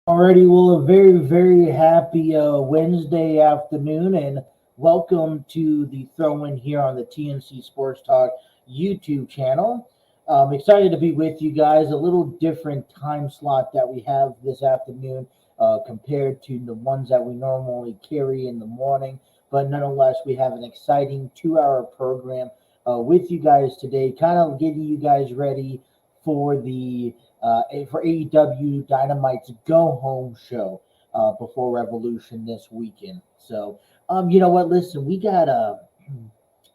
Alrighty, well, a very, very happy Wednesday afternoon, and welcome to the throw-in here on the TNC Sports Talk YouTube channel. I'm excited to be with you guys. A little different time slot that we have this afternoon compared to the ones that we normally carry in the morning, but nonetheless, we have an exciting 2-hour program with you guys today, kind of getting you guys ready for the for AEW Dynamite's Go Home show before Revolution this weekend. So, you know what? Listen, we got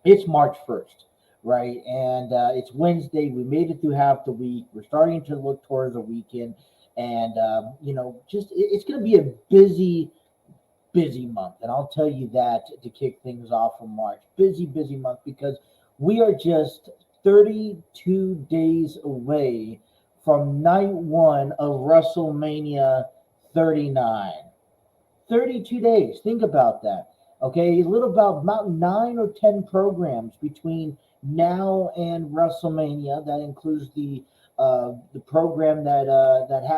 it's March 1st, right? And it's Wednesday. We made it through half the week. We're starting to look towards the weekend, and it's going to be a busy month. And I'll tell you that to kick things off from March. Busy month because we are just 32 days away from night one of WrestleMania 39. 32 days. Think about that. Okay, a little about 9 or 10 programs between now and WrestleMania. That includes the program that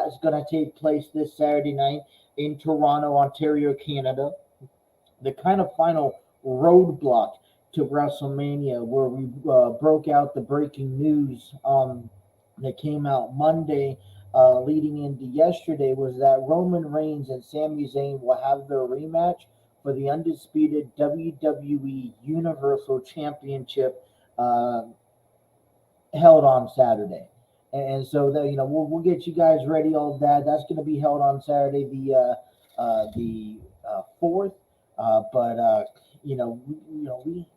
is going to take place this Saturday night in Toronto, Ontario, Canada. The kind of final roadblock to WrestleMania, where we broke out the breaking news that came out Monday leading into yesterday, was that Roman Reigns and Sami Zayn will have their rematch for the undisputed WWE Universal Championship held on Saturday. And so that, we'll get you guys ready. All of that. That's going to be held on Saturday, the 4th.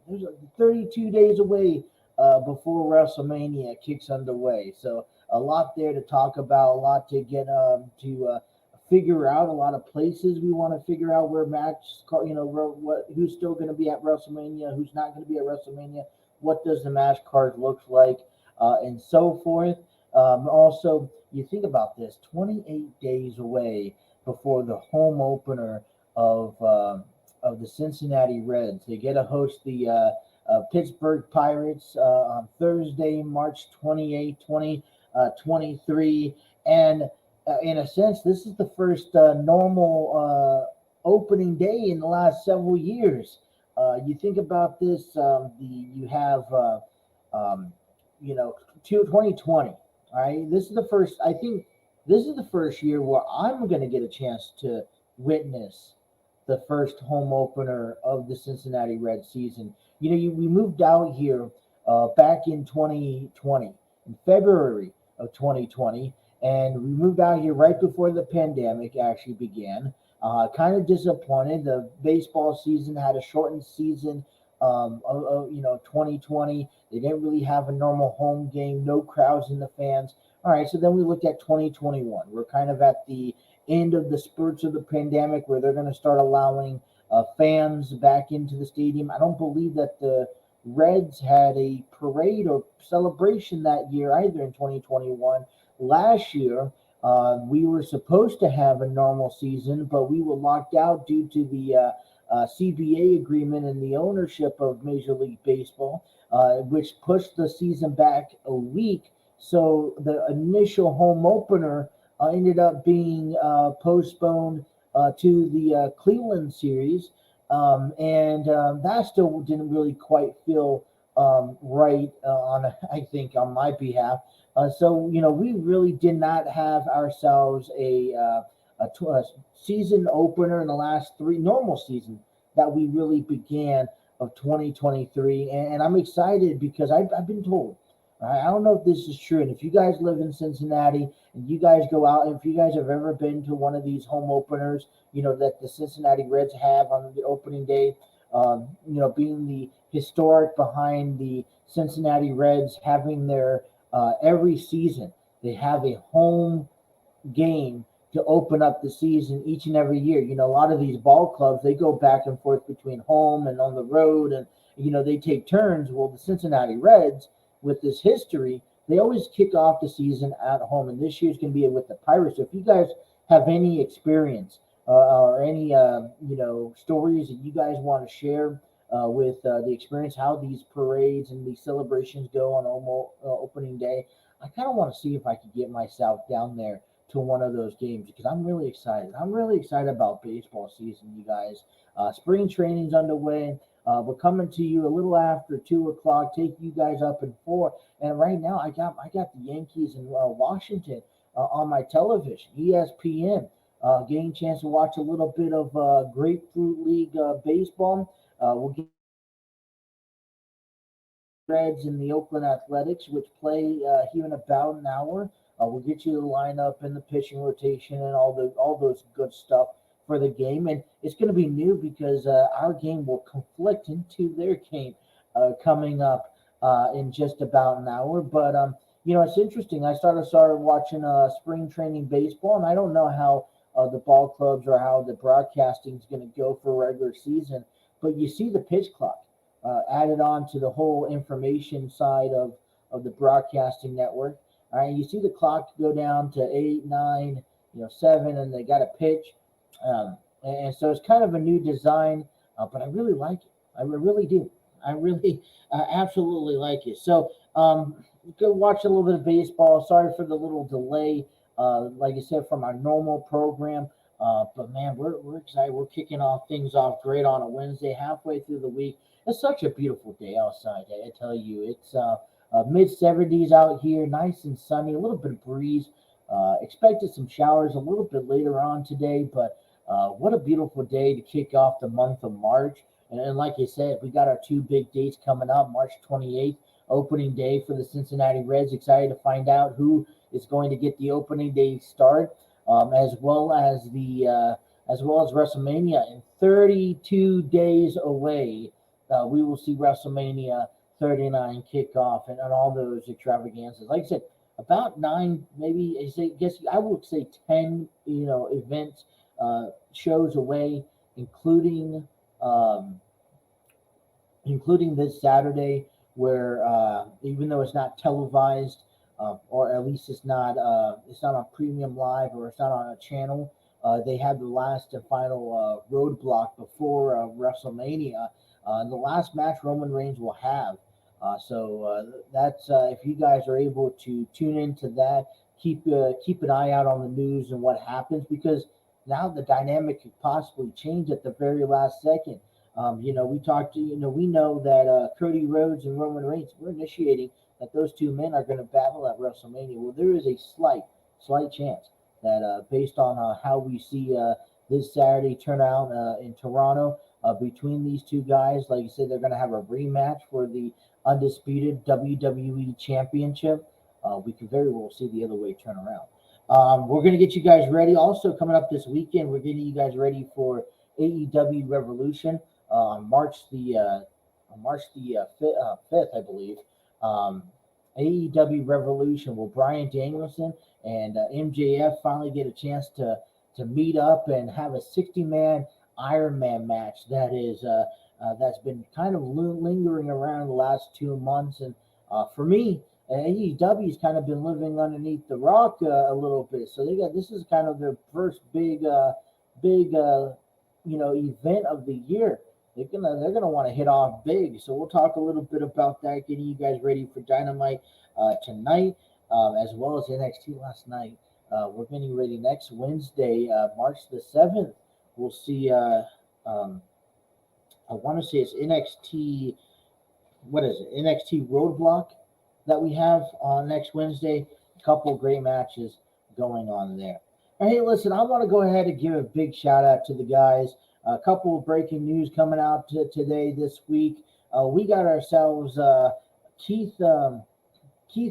There's 32 days away before WrestleMania kicks underway. So a lot there to talk about, a lot to get to figure out, a lot of places we want to figure out where who's still going to be at WrestleMania, who's not going to be at WrestleMania, what does the match card look like, and so forth. Also, you think about this, 28 days away before the home opener of the Cincinnati Reds. They get to host the Pittsburgh Pirates on Thursday, March 28, 2023. And in a sense, this is the first normal opening day in the last several years. You think about this, you have 2020, right? This is the first, I think this is the first year where I'm going to get a chance to witness the first home opener of the Cincinnati Reds season. We moved out here back in 2020, in February of 2020, and we moved out here right before the pandemic actually began. Kind of disappointed. The baseball season had a shortened season of 2020. They didn't really have a normal home game, no crowds in the fans. All right, so then we looked at 2021. We're kind of at the end of the spurts of the pandemic where they're going to start allowing fans back into the stadium. I don't believe that the Reds had a parade or celebration that year either in 2021. Last year, we were supposed to have a normal season, but we were locked out due to the CBA agreement and the ownership of Major League Baseball, which pushed the season back a week. So the initial home opener ended up being postponed to the Cleveland series, and that still didn't really quite feel right I think on my behalf. So we really did not have ourselves a season opener in the last three normal season that we really began of 2023, and I'm excited because I've been told. I don't know if this is true, and if you guys live in Cincinnati and you guys go out, and if you guys have ever been to one of these home openers, that the Cincinnati Reds have on the opening day, being the historic behind the Cincinnati Reds having their every season. They have a home game to open up the season each and every year. A lot of these ball clubs, they go back and forth between home and on the road, and they take turns. Well, the Cincinnati Reds, with this history, they always kick off the season at home, and this year's going to be with the Pirates. So if you guys have any experience or any stories that you guys want to share with the experience, how these parades and these celebrations go on opening day, I kind of want to see if I could get myself down there to one of those games because I'm really excited. I'm really excited about baseball season, you guys. Spring training's underway. We're coming to you a little after 2 o'clock. Take you guys up in 4. And right now, I got the Yankees in Washington on my television, ESPN. Getting a chance to watch a little bit of Grapefruit League baseball. We'll get Reds and the Oakland Athletics, which play here in about an hour. We'll get you the lineup and the pitching rotation and all those good stuff for the game. And it's going to be new because our game will conflict into their game coming up in just about an hour. But it's interesting. I started watching spring training baseball, and I don't know how the ball clubs or how the broadcasting is going to go for regular season. But you see the pitch clock added on to the whole information side of the broadcasting network. All right, you see the clock go down to 8, 9, 7, and they got a pitch. And so it's kind of a new design, but I really like it. I really do. I really absolutely like it. So go watch a little bit of baseball. Sorry for the little delay, like I said, from our normal program. But man, we're excited. We're kicking things off great on a Wednesday, halfway through the week. It's such a beautiful day outside. I tell you, it's mid-70s out here, nice and sunny, a little bit of breeze. Expected some showers a little bit later on today, but what a beautiful day to kick off the month of March. And like I said, we got our 2 big dates coming up. March 28th, opening day for the Cincinnati Reds. Excited to find out who is going to get the opening day start, as well as WrestleMania. In 32 days away, we will see WrestleMania 39 kickoff and all those extravaganzas. Like I said, about 9, maybe I would say 10, events, shows away, including this Saturday, where even though it's not televised, or at least it's not on Premium Live or it's not on a channel, they have the last and final roadblock before WrestleMania. The last match Roman Reigns will have. So that's if you guys are able to tune into that, keep an eye out on the news and what happens, because now the dynamic could possibly change at the very last second. We know that Cody Rhodes and Roman Reigns, we're initiating that those 2 men are going to battle at WrestleMania. Well, there is a slight chance that based on how we see this Saturday turn out in Toronto between these 2 guys, like you said, they're going to have a rematch for the undisputed WWE Championship. We could very well see the other way turn around. We're going to get you guys ready. Also, coming up this weekend, we're getting you guys ready for AEW Revolution on March the 5th, I believe. AEW Revolution, will Bryan Danielson and MJF finally get a chance to meet up and have a 60-man Iron Man match that's been kind of lingering around the last 2 months. And for me, AEW's kind of been living underneath the rock a little bit. So this is kind of their first big event of the year. They're gonna want to hit off big. So we'll talk a little bit about that, getting you guys ready for Dynamite tonight, as well as NXT last night. We're getting ready next Wednesday, March the 7th. We'll see. I want to say it's NXT. What is it? NXT Roadblock that we have on next Wednesday. A couple of great matches going on there. Hey, listen, I want to go ahead and give a big shout out to the guys. A couple of breaking news coming out today, this week. We got ourselves Keith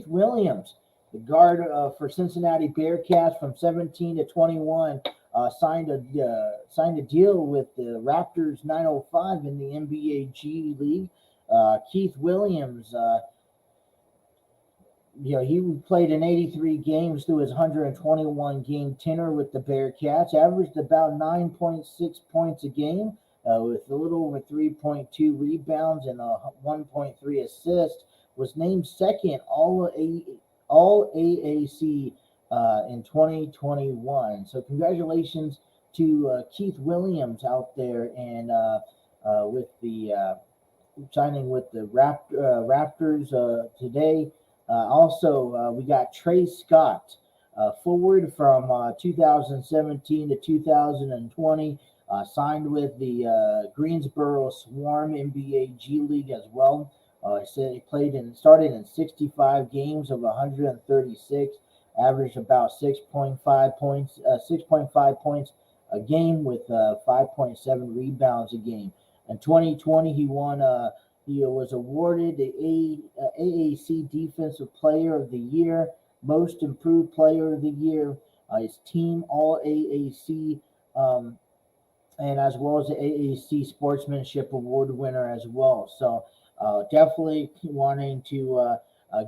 Williams, the guard for Cincinnati Bearcats from 17 to 21, signed a deal with the Raptors 905 in the NBA G League. Keith Williams he played in 83 games through his 121 game tenure with the Bearcats, averaged about 9.6 points a game, with a little over 3.2 rebounds and 1.3 assists. Was named second All AAC in 2021. So congratulations to Keith Williams out there and with the signing with the Raptors today. Also, we got Trey Scott, forward from 2017 to 2020, signed with the Greensboro Swarm NBA G League as well. He said he started in 65 games of 136, averaged about 6.5 points a game with 5.7 rebounds a game. In 2020, he was awarded the AAC Defensive Player of the Year, Most Improved Player of the Year, his team All AAC, and as well as the AAC Sportsmanship Award winner as well. So definitely wanting to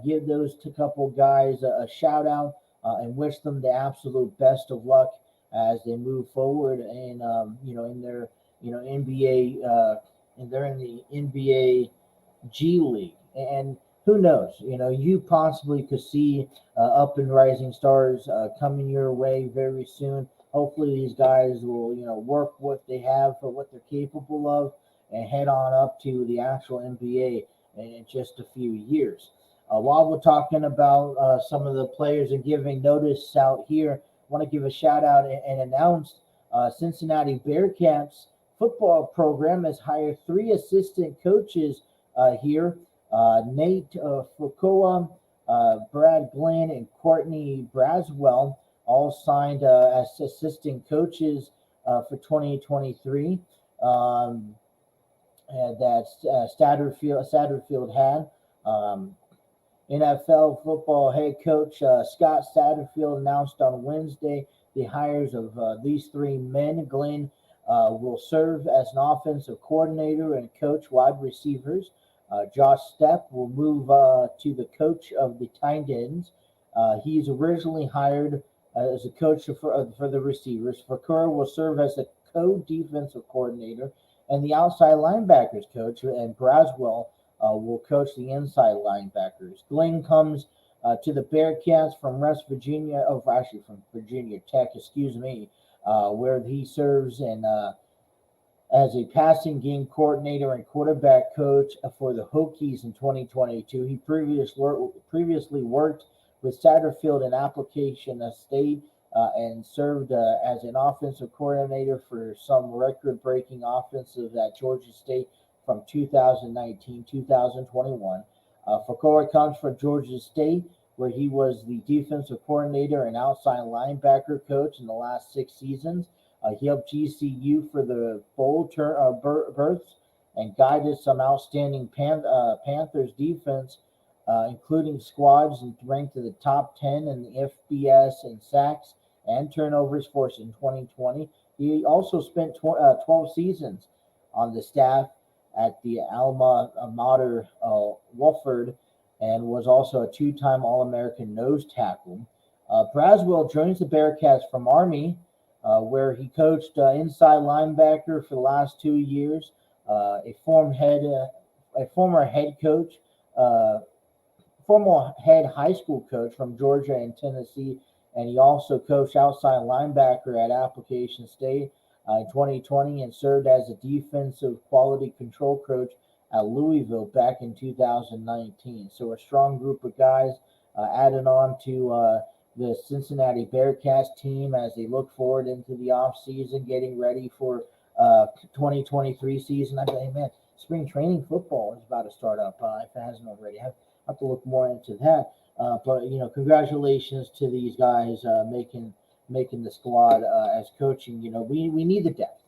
give those couple guys a shout out and wish them the absolute best of luck as they move forward and in their NBA and they're in the NBA G League. And who knows? You possibly could see up and rising stars coming your way very soon. Hopefully, these guys will, work what they have for what they're capable of and head on up to the actual NBA in just a few years. While we're talking about some of the players and giving notice out here, I want to give a shout out and announce Cincinnati Bearcats football program has hired 3 assistant coaches here. Nate Fukoa, Brad Glenn, and Courtney Braswell all signed as assistant coaches for 2023. And that's Satterfield had. NFL football head coach Scott Satterfield announced on Wednesday the hires of these 3 men. Glenn will serve as an offensive coordinator and coach wide receivers. Josh Stepp will move to the coach of the tight ends. He's originally hired as a coach for the receivers. Fakura will serve as the co-defensive coordinator and the outside linebackers coach, and Braswell will coach the inside linebackers. Glenn comes to the Bearcats from from Virginia Tech, where he serves as a passing game coordinator and quarterback coach for the Hokies in 2022. He previously worked with Satterfield in Application State and served as an offensive coordinator for some record-breaking offensive at Georgia State from 2019-2021. Fakora comes from Georgia State, where he was the defensive coordinator and outside linebacker coach in the last 6 seasons. He helped GCU for the bowl berths and guided some outstanding Panthers defense, including squads ranked in the top 10 in the FBS in sacks and turnovers forced in 2020. He also spent 12 seasons on the staff at the Alma Mater Wofford and was also a 2-time All-American nose tackle. Braswell joins the Bearcats from Army, where he coached inside linebacker for the last 2 years, a former head high school coach from Georgia and Tennessee, and he also coached outside linebacker at Application State in 2020 and served as a defensive quality control coach at Louisville back in 2019. So a strong group of guys added on to the Cincinnati Bearcats team as they look forward into the offseason, getting ready for 2023 season. I tell you, man, spring training football is about to start up if it hasn't already. I have to look more into that. But congratulations to these guys making the squad as coaching. We need the depth,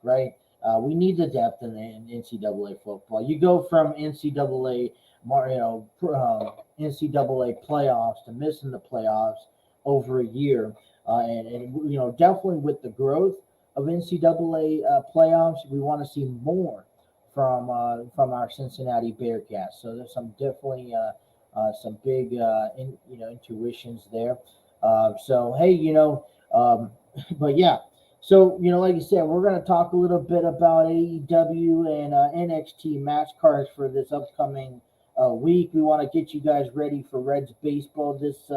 right? We need the depth in NCAA football. You go from NCAA playoffs to missing the playoffs over a year, and definitely with the growth of NCAA playoffs, we want to see more from our Cincinnati Bearcats. So there's some definitely some big intuitions there. So hey, but yeah. So like you said, we're going to talk a little bit about AEW and NXT match cards for this upcoming week. We want to get you guys ready for Reds baseball this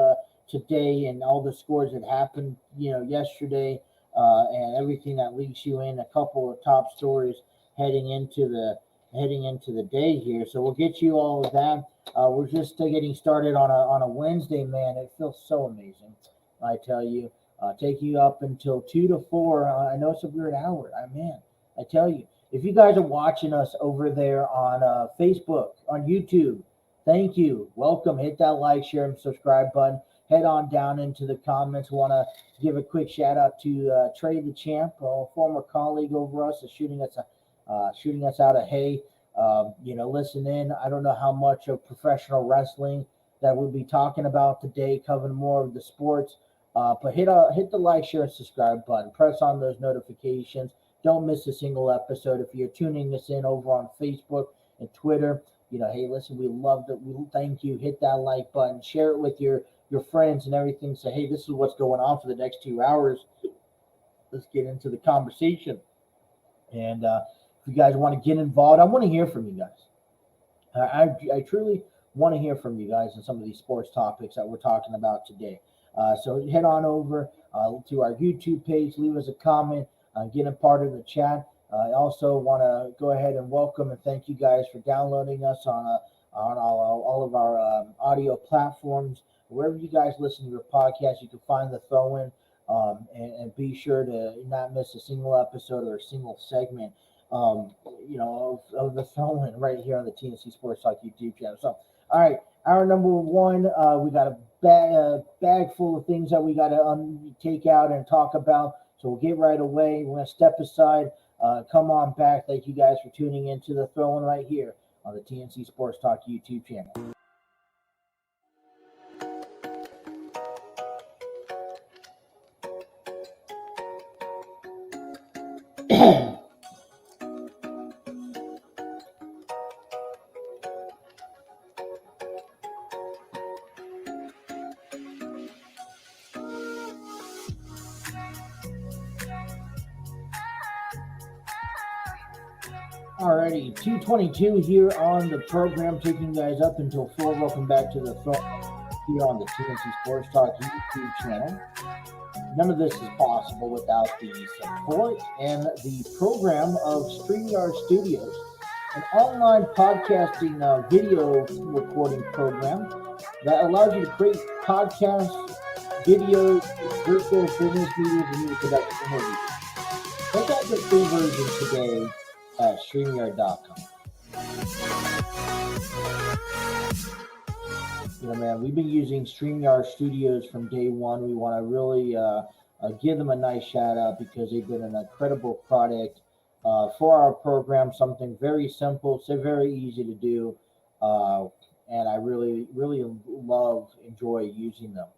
today and all the scores that happened yesterday and everything that leads you in a couple of top stories heading into the day here. So we'll get you all of that. We're just getting started on a Wednesday, man. It feels so amazing, I tell you. Take you up until 2 to 4. I know it's a weird hour. I tell you. If you guys are watching us over there on Facebook, on YouTube, thank you. Welcome. Hit that like, share, and subscribe button. Head on down into the comments. Want to give a quick shout out to Trey the Champ, a former colleague over us, shooting us out of hay. Listen in. I don't know how much of professional wrestling that we'll be talking about today, covering more of the sports. But hit the like, share, and subscribe button. Press on those notifications. Don't miss a single episode. If you're tuning us in over on Facebook and Twitter, hey, listen, we loved it. We thank you. Hit that like button. Share it with your friends and everything. Say, hey, this is what's going on for the next 2 hours. Let's get into the conversation. And if you guys want to get involved, I want to hear from you guys. I truly want to hear from you guys on some of these sports topics that we're talking about today. So head on over to our YouTube page, leave us a comment, get a part of the chat. I also want to go ahead and welcome and thank you guys for downloading us on all of our audio platforms. Wherever you guys listen to your podcast, you can find the throw-in and be sure to not miss a single episode or a single segment of the throw-in right here on the TNC Sports Talk YouTube channel. So, all right. Hour number 1, we got a bag full of things that we got to take out and talk about. So we'll get right away. We're going to step aside. Come on back. Thank you guys for tuning into the throw-in right here on the TNC Sports Talk YouTube channel. Alrighty, 2:22 here on the program, taking you guys up until 4. Welcome back to the phone here on the TNC Sports Talk YouTube channel. None of this is possible without the support and the program of StreamYard Studios, an online podcasting video recording program that allows you to create podcasts, videos, virtual business meetings, and even conduct interviews. Check out the free version today at StreamYard.com. Man, we've been using StreamYard Studios from day one. We want to really give them a nice shout out because they've been an incredible product for our program. Something very simple, so very easy to do, and I really, really enjoy using them.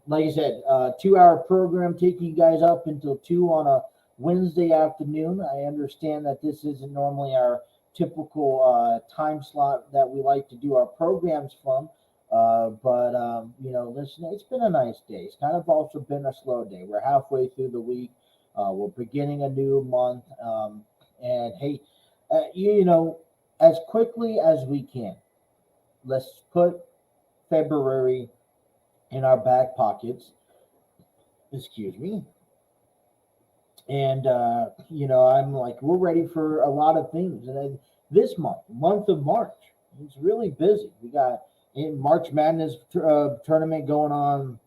Like I said, 2-hour program taking you guys up until 2 on a Wednesday afternoon. I understand that this isn't normally our typical time slot that we like to do our programs from, but listen, it's been a nice day. It's kind of also been a slow day. We're halfway through the week. We're beginning a new month, and hey, as quickly as we can, let's put February in our back pockets. Excuse me. And, I'm like, we're ready for a lot of things. And then this month of March, it's really busy. We got March Madness tournament going on.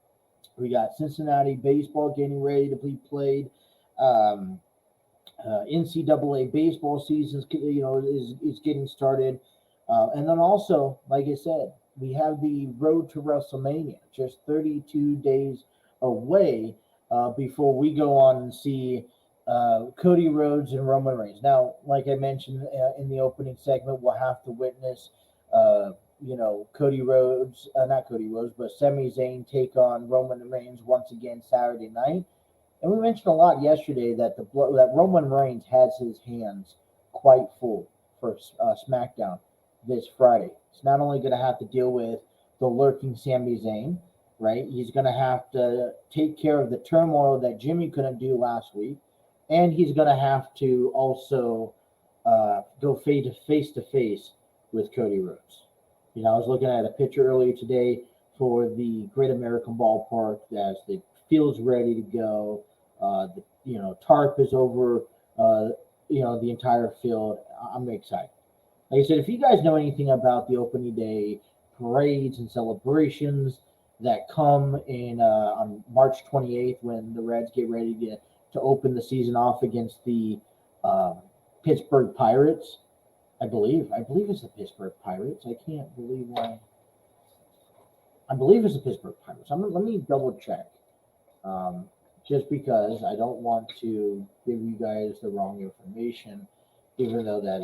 We got Cincinnati baseball getting ready to be played. NCAA baseball season, is getting started. And then also, like I said, we have the road to WrestleMania, just 32 days away before we go on and see Cody Rhodes and Roman Reigns. Now, like I mentioned in the opening segment, we'll have to witness, Cody Rhodes, not Cody Rhodes, but Sami Zayn take on Roman Reigns once again Saturday night. And we mentioned a lot yesterday that that Roman Reigns has his hands quite full for SmackDown this Friday. He's not only going to have to deal with the lurking Sami Zayn, right? He's going to have to take care of the turmoil that Jimmy couldn't do last week, and he's going to have to also go face to face with Cody Rhodes. I was looking at a picture earlier today for the Great American Ballpark as the field's ready to go. Tarp is over, the entire field. I'm excited. Like I said, if you guys know anything about the opening day parades and celebrations that come in on March 28th when the Reds get ready to open the season off against the Pittsburgh Pirates, I believe it's the Pittsburgh Pirates. I can't believe why. I believe it's the Pittsburgh Pirates. Let me double check. Just because I don't want to give you guys the wrong information, even though that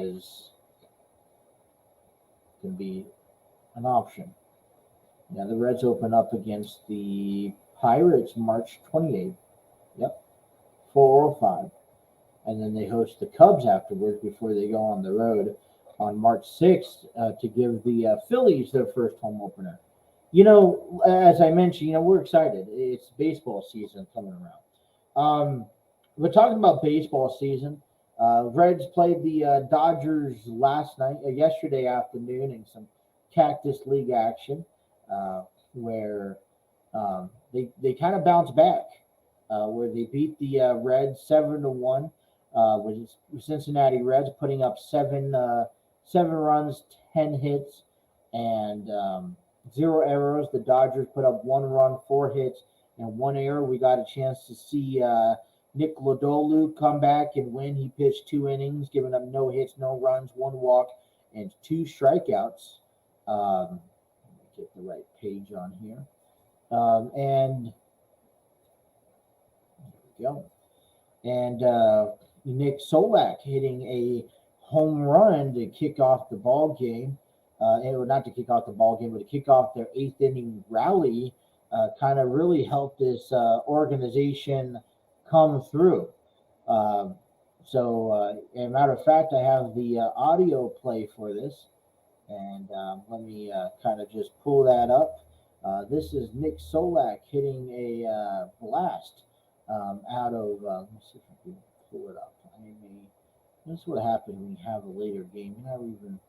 can be an option. Yeah, the Reds open up against the Pirates March 28th. Yep, 4:05. And then they host the Cubs afterwards before they go on the road on March 6th to give the Phillies their first home opener. As I mentioned, we're excited. It's baseball season coming around. We're talking about baseball season. Reds played the Dodgers yesterday afternoon in some Cactus League action, where they kind of bounced back, where they beat the Reds 7-1. With Cincinnati Reds putting up seven runs, 10 hits, and 0 errors. The Dodgers put up 1 run, 4 hits, and 1 error. We got a chance to see Nick Lodolu come back and win. He pitched 2 innings, giving up no hits, no runs, 1 walk, and 2 strikeouts. Let me get the right page on here. And there we go. And Nick Solak hitting a home run to kick off the ball game. Not to kick off the ball game, but to kick off their 8th inning rally, kind of really helped this organization come through. As a matter of fact, I have the audio play for this, and let me kind of just pull that up. This is Nick Solak hitting a blast out of. Let me see if I can pull it up. This is what happens when you have a later game. You're not even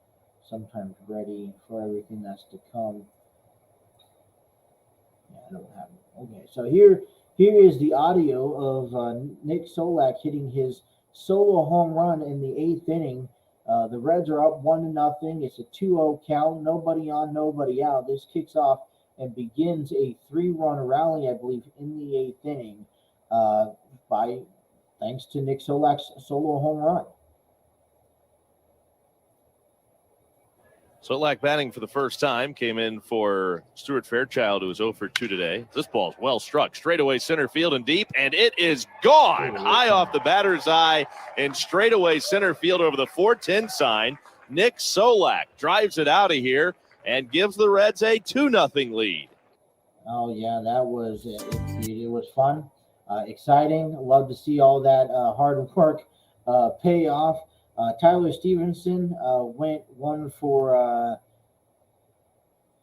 sometimes ready for everything that's to come. Yeah, I don't have it. Okay, so here is the audio of Nick Solak hitting his solo home run in the 8th inning. The Reds are up 1-0. It's a 2-0 count. Nobody on, nobody out. This kicks off and begins a 3-run rally, I believe, in the 8th inning, thanks to Nick Solak's solo home run. Solak batting for the first time, came in for Stuart Fairchild, who was 0 for 2 today. This ball's well struck, straightaway center field and deep, and it is gone. High off the batter's eye and straightaway center field over the 410 sign. Nick Solak drives it out of here and gives the Reds a 2-0 lead. Oh, yeah, that was it. It was fun, exciting. Love to see all that hard work pay off. Tyler Stevenson went 1 for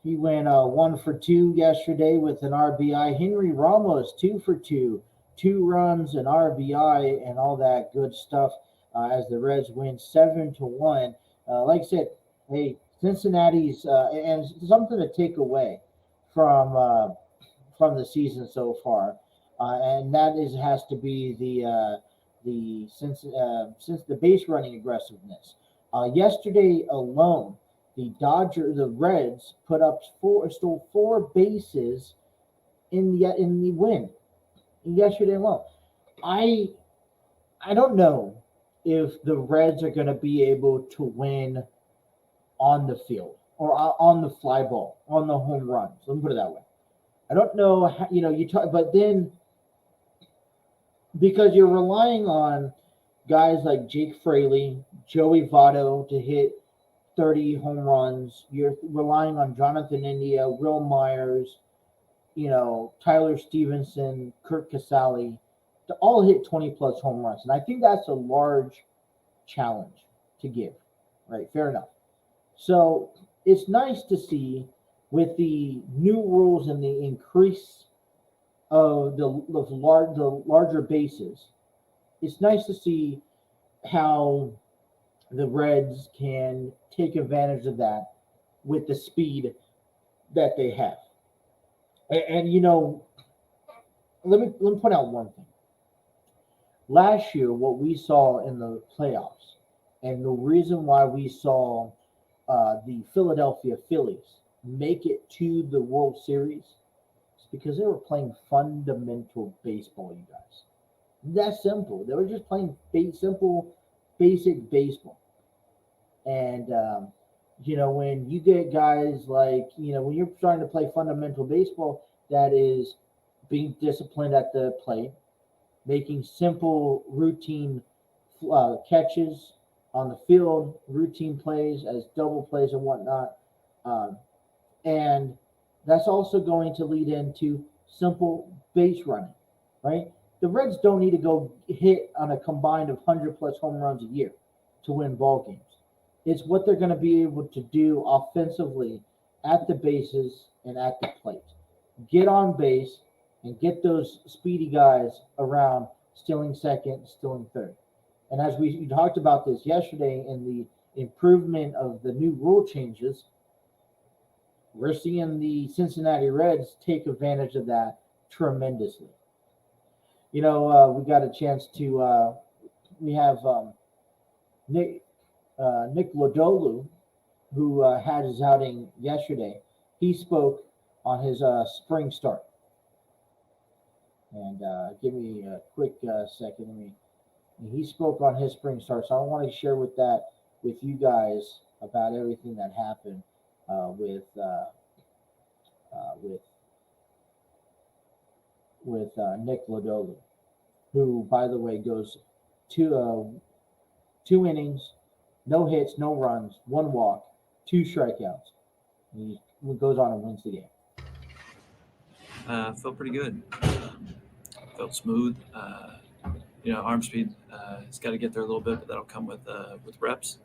2 yesterday with an RBI. Henry Ramos 2 for 2, 2 runs, an RBI, and all that good stuff as the Reds win 7-1. Like I said, hey, Cincinnati's and something to take away from the season so far, and that has to be since the base running aggressiveness. Yesterday alone, the Reds stole 4 bases in the win. Yesterday alone, I don't know if the Reds are going to be able to win on the field or on the fly ball, on the home runs. Let me put it that way. I don't know how, but then, because you're relying on guys like Jake Fraley, Joey Votto to hit 30 home runs. You're relying on Jonathan India, Will Myers, Tyler Stevenson, Kurt Casale to all hit 20-plus home runs. And I think that's a large challenge to give, right? Fair enough. So it's nice to see with the new rules and the increase of the larger bases. It's nice to see how the Reds can take advantage of that with the speed that they have. And let me point out one thing. Last year, what we saw in the playoffs, and the reason why we saw the Philadelphia Phillies make it to the World Series is because they were playing fundamental baseball, you guys. That's simple. They were just playing simple, basic baseball. And, when you get guys like, when you're starting to play fundamental baseball, that is being disciplined at the plate, making simple routine catches on the field, routine plays as double plays and whatnot. Um, and that's also going to lead into simple base running, right? The Reds don't need to go hit on a combined of 100 plus home runs a year to win ball games. It's what they're going to be able to do offensively at the bases and at the plate. Get on base and get those speedy guys around, stealing second, stealing third. And as we talked about this yesterday in the improvement of the new rule changes, we're seeing the Cincinnati Reds take advantage of that tremendously. We got a chance to, we have Nick Lodolu, who had his outing yesterday. He spoke on his spring start. And give me a quick second. He spoke on his spring start, so I want to share with you guys about everything that happened with Nick Lodolu, who, by the way, goes two innings, no hits, no runs, one walk, two strikeouts. He goes on and wins the game. Felt pretty good. Felt smooth. Arm speed. It's got to get there a little bit, but that'll come with reps.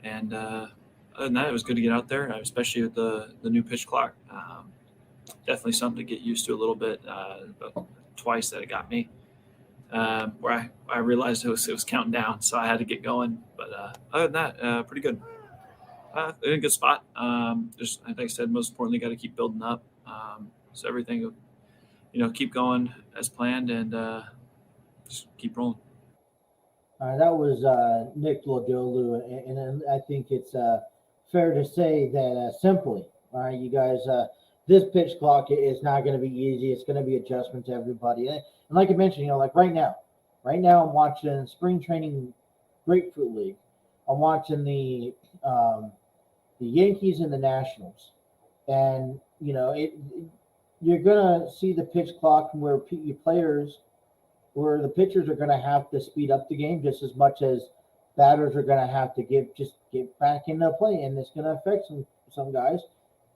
And other than that, it was good to get out there, especially with the new pitch clock. Definitely something to get used to a little bit. But twice that it got me, where I realized it was counting down, so I had to get going. But other than that, pretty good. In a good spot. Just like I said, most importantly, got to keep building up. So everything, keep going as planned and just keep rolling. That was Nick Lodolu, and I think it's fair to say that simply, all right, you guys, this pitch clock is not going to be easy. It's going to be adjustment to everybody. And like I mentioned, like right now I'm watching spring training Grapefruit League. I'm watching the Yankees and the Nationals, and you're gonna see the pitch clock where where the pitchers are gonna have to speed up the game just as much as batters are gonna have to get back into play, and it's gonna affect some guys,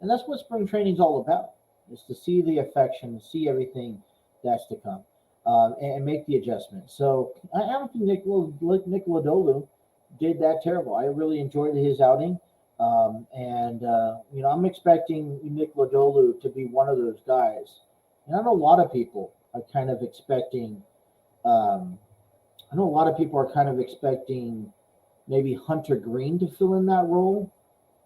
and that's what spring training is all about: is to see the affection, see everything that's to come, and make the adjustment. So I don't think Nick Lodolu did that terrible. I really enjoyed his outing. I'm expecting Nick Lodolu to be one of those guys. And I know a lot of people are kind of expecting, maybe Hunter Green to fill in that role.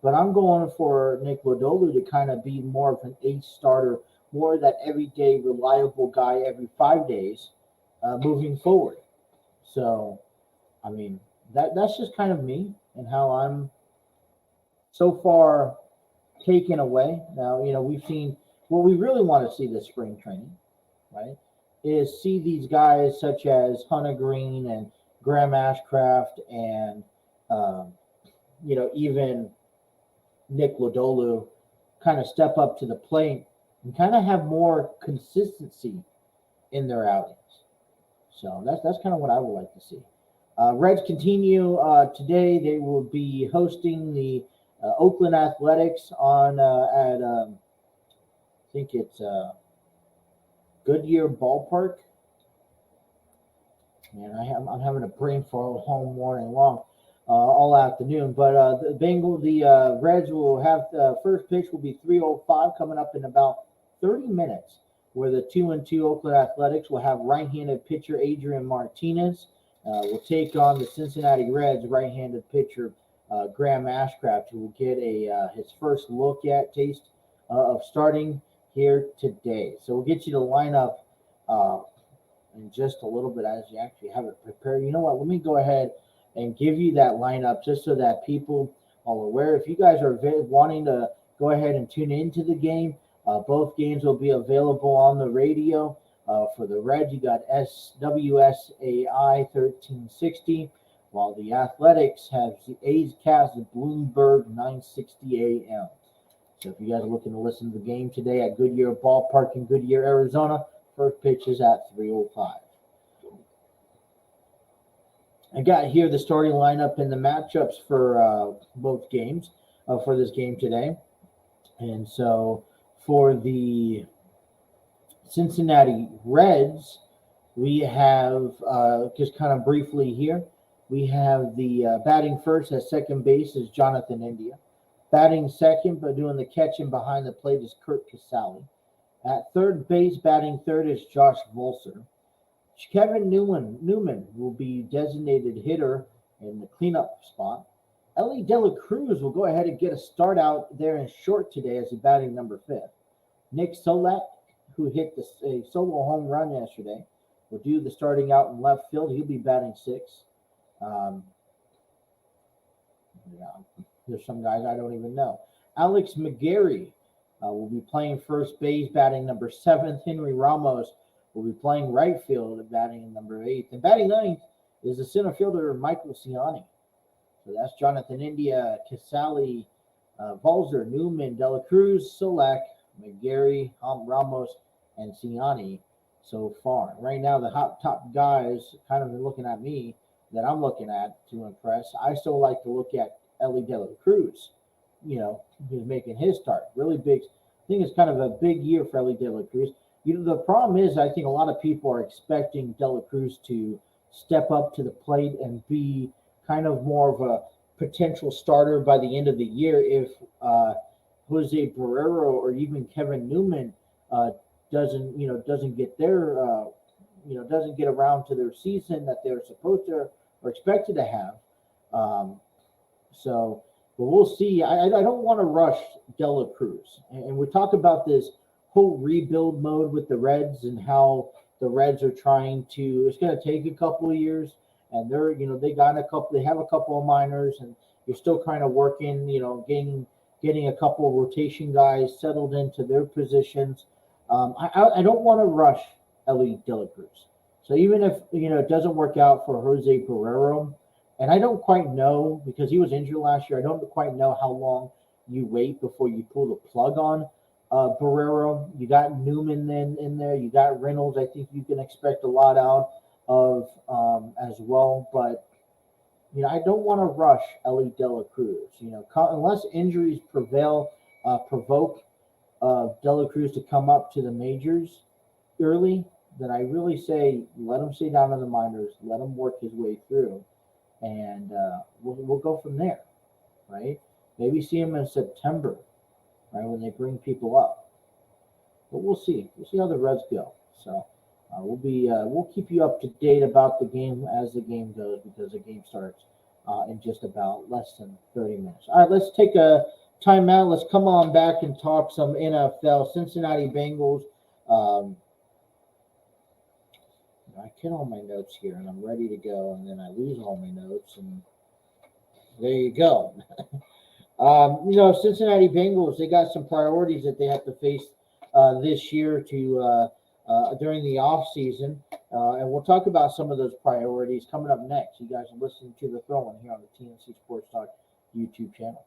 But I'm going for Nick Lodolu to kind of be more of an ace starter, more of that everyday reliable guy every 5 days moving forward. So, that's just kind of me and how I'm so far taken away. Now, we've seen what we really want to see this spring training, right, is see these guys such as Hunter Green and Graham Ashcraft and, even Nick Lodolu kind of step up to the plate and kind of have more consistency in their outings. So that's kind of what I would like to see. Reds continue today. They will be hosting the Oakland Athletics on at I think it's Goodyear Ballpark. Man, I'm having a brain fog all morning long. all afternoon. But the Reds will have the first pitch will be 3:05 coming up in about 30 minutes, where the 2-2 Oakland Athletics will have right-handed pitcher Adrian Martinez will take on the Cincinnati Reds right-handed pitcher Graham Ashcraft, who will get his first look at taste of starting here today. So we'll get you the lineup in just a little bit as you actually have it prepared. You know what? Let me go ahead and give you that lineup just so that people are aware. If you guys are wanting to go ahead and tune into the game, both games will be available on the radio. For the Reds, you got WSAI 1360, while the Athletics have the A's Cast at Bloomberg 960 AM. So if you guys are looking to listen to the game today at Goodyear Ballpark in Goodyear, Arizona, first pitch is at 3:05. I got here the starting lineup and the matchups for both games for this game today. And so for the Cincinnati Reds, we have, just kind of briefly here, we have the batting first at second base is Jonathan India. Batting second, but doing the catching behind the plate is Kurt Casale. At third base, batting third is Josh Volser. Kevin Newman will be designated hitter in the cleanup spot. Ellie Dela Cruz will go ahead and get a start out there in short today as he batting number 5. Nick Solak, who hit a solo home run yesterday, will do the starting out in left field. He'll be batting 6. There's some guys I don't even know. Alex McGarry will be playing first base, batting number 7. Henry Ramos will be playing right field and batting number 8. And batting 9th is the center fielder Michael Ciani. So that's Jonathan India, Casale, Volser, Newman, Dela Cruz, Solak, McGarry, Ramos, and Ciani so far. Right now, the top guys kind of looking at me that I'm looking at to impress. I still like to look at Ellie Dela Cruz, who's making his start. Really big. I think it's kind of a big year for Ellie Dela Cruz. The problem is I think a lot of people are expecting Dela Cruz to step up to the plate and be kind of more of a potential starter by the end of the year if Jose Barrero or even Kevin Newman doesn't get doesn't get around to their season that they're supposed to or expected to have. But we'll see. I don't want to rush Dela Cruz, and we talk about this whole rebuild mode with the Reds and how the Reds are trying to. It's going to take a couple of years, and they have a couple of minors, and you're still kind of working, getting a couple of rotation guys settled into their positions. I don't want to rush Ellie Dela Cruz. So even if it doesn't work out for Jose Barrero, and I don't quite know because he was injured last year. I don't quite know how long you wait before you pull the plug on Barrero. You got Newman then in there. You got Reynolds. I think you can expect a lot out of as well. But I don't want to rush Ellie Dela Cruz. Unless injuries provoke Dela Cruz to come up to the majors early, then I really say let him stay down in the minors, let him work his way through, and we'll go from there, right? Maybe see him in September, right, when they bring people up. But we'll see. We'll see how the Reds go. So we'll keep you up to date about the game as the game goes because the game starts in just about less than 30 minutes. All right, let's take a timeout. Let's come on back and talk some NFL. Cincinnati Bengals. I get all my notes here, and I'm ready to go, and then I lose all my notes, and there you go. Cincinnati Bengals, they got some priorities that they have to face this year during the offseason, and we'll talk about some of those priorities coming up next. You guys are listening to The Throw-In here on the TNC Sports Talk YouTube channel.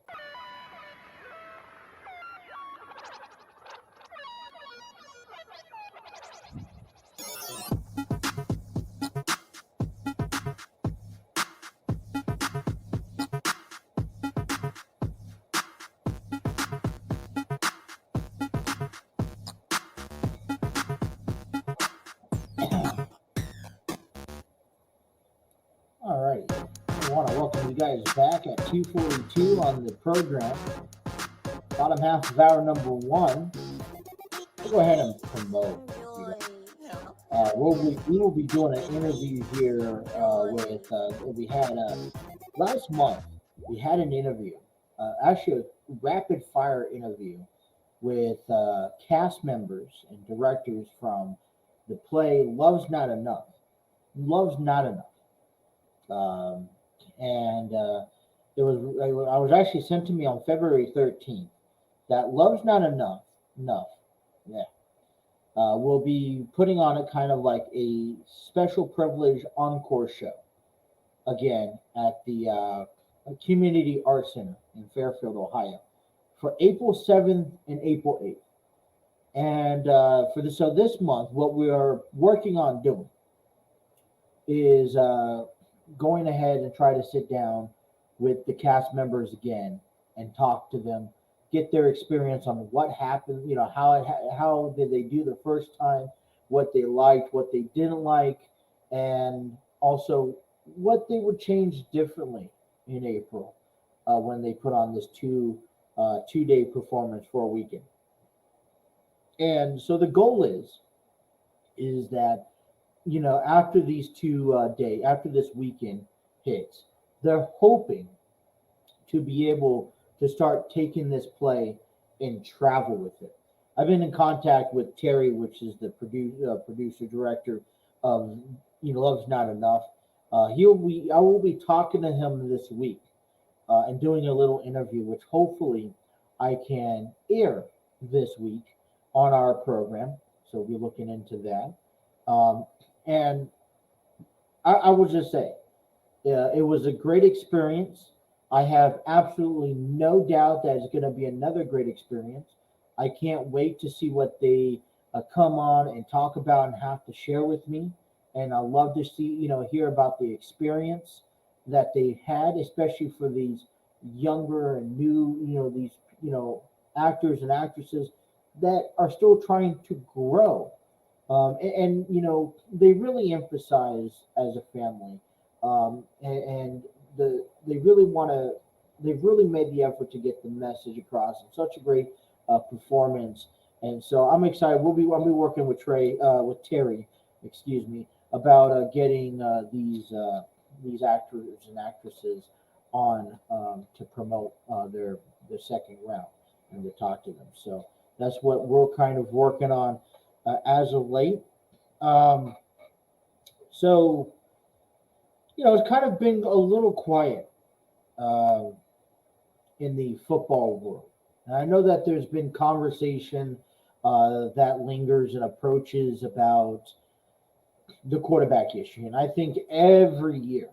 want to welcome you guys back at 2:42 on the program. Bottom half of hour number 1. I'll go ahead and promote. We will be doing an interview here with, we had last month, we had an interview, actually a rapid fire interview with cast members and directors from the play Love's Not Enough. Love's Not Enough. I was actually sent to me on February 13th that Love's Not Enough. Yeah. We'll be putting on a kind of like a special privilege encore show again at the Community Arts Center in Fairfield, Ohio, for April 7th and April 8th. And so this month, what we are working on doing is going ahead and try to sit down with the cast members again and talk to them, get their experience on what happened, how did they do the first time, what they liked, what they didn't like, and also what they would change differently in April when they put on this two-day performance for a weekend. And so the goal is that, after these 2 days, after this weekend hits, they're hoping to be able to start taking this play and travel with it. I've been in contact with Terry, which is the producer director of Love's Not Enough. I will be talking to him this week and doing a little interview, which hopefully I can air this week on our program. So we'll be looking into that. And I will just say, it was a great experience. I have absolutely no doubt that it's going to be another great experience. I can't wait to see what they come on and talk about and have to share with me. And I love to see, hear about the experience that they had, especially for these younger and new, these, actors and actresses that are still trying to grow. And they really emphasize as a family, they've really made the effort to get the message across in such a great performance. And so I'm excited. I'll be working with Terry, about getting these actors and actresses on to promote their second round and to talk to them. So that's what we're kind of working on as of late. So it's kind of been a little quiet in the football world. And I know that there's been conversation that lingers and approaches about the quarterback issue. And I think every year,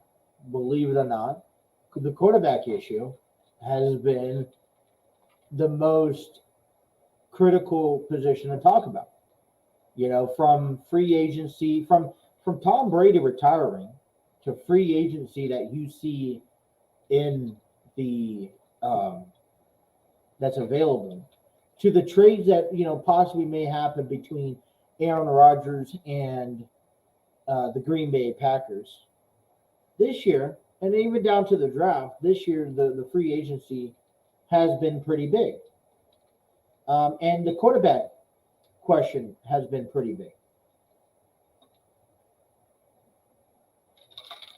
believe it or not, the quarterback issue has been the most critical position to talk about. From free agency, from Tom Brady retiring to free agency that you see in the that's available, to the trades that possibly may happen between Aaron Rodgers and the Green Bay Packers this year, and even down to the draft this year, the free agency has been pretty big, and the quarterback question has been pretty big.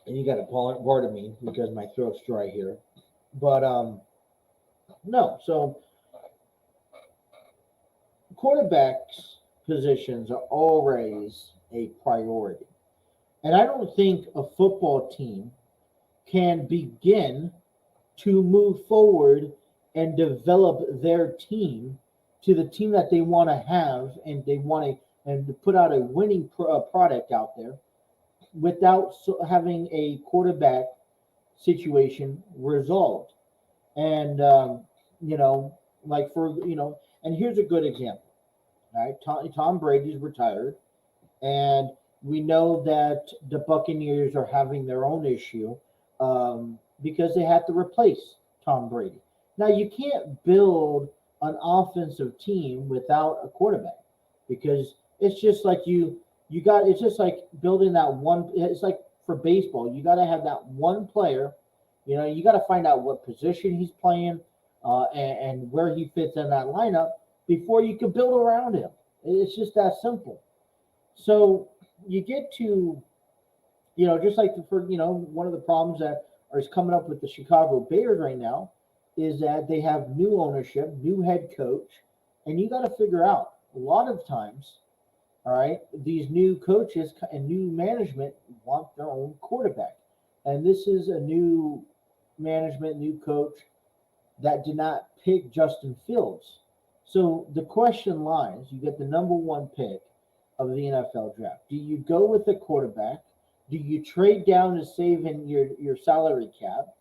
And you got to pardon me because my throat's dry here. But no, so quarterbacks positions are always a priority. And I don't think a football team can begin to move forward and develop their team to the team that they want to have, and they want to put out a winning product out there without having a quarterback situation resolved. And and here's a good example. Right, Tom Brady's retired, and we know that the Buccaneers are having their own issue because they had to replace Tom Brady. Now you can't build an offensive team without a quarterback, because it's just like it's just like building that one. It's like for baseball, you got to have that one player You got to find out what position he's playing and where he fits in that lineup before you can build around him. It's just that simple. So you get to, just like one of the problems that is coming up with the Chicago Bears right now is that they have new ownership, new head coach, and you got to figure out a lot of times, all right, these new coaches and new management want their own quarterback. And this is a new management, new coach that did not pick Justin Fields. So the question lies, you get the number one pick of the NFL draft. Do you go with the quarterback? Do you trade down to save in your salary cap?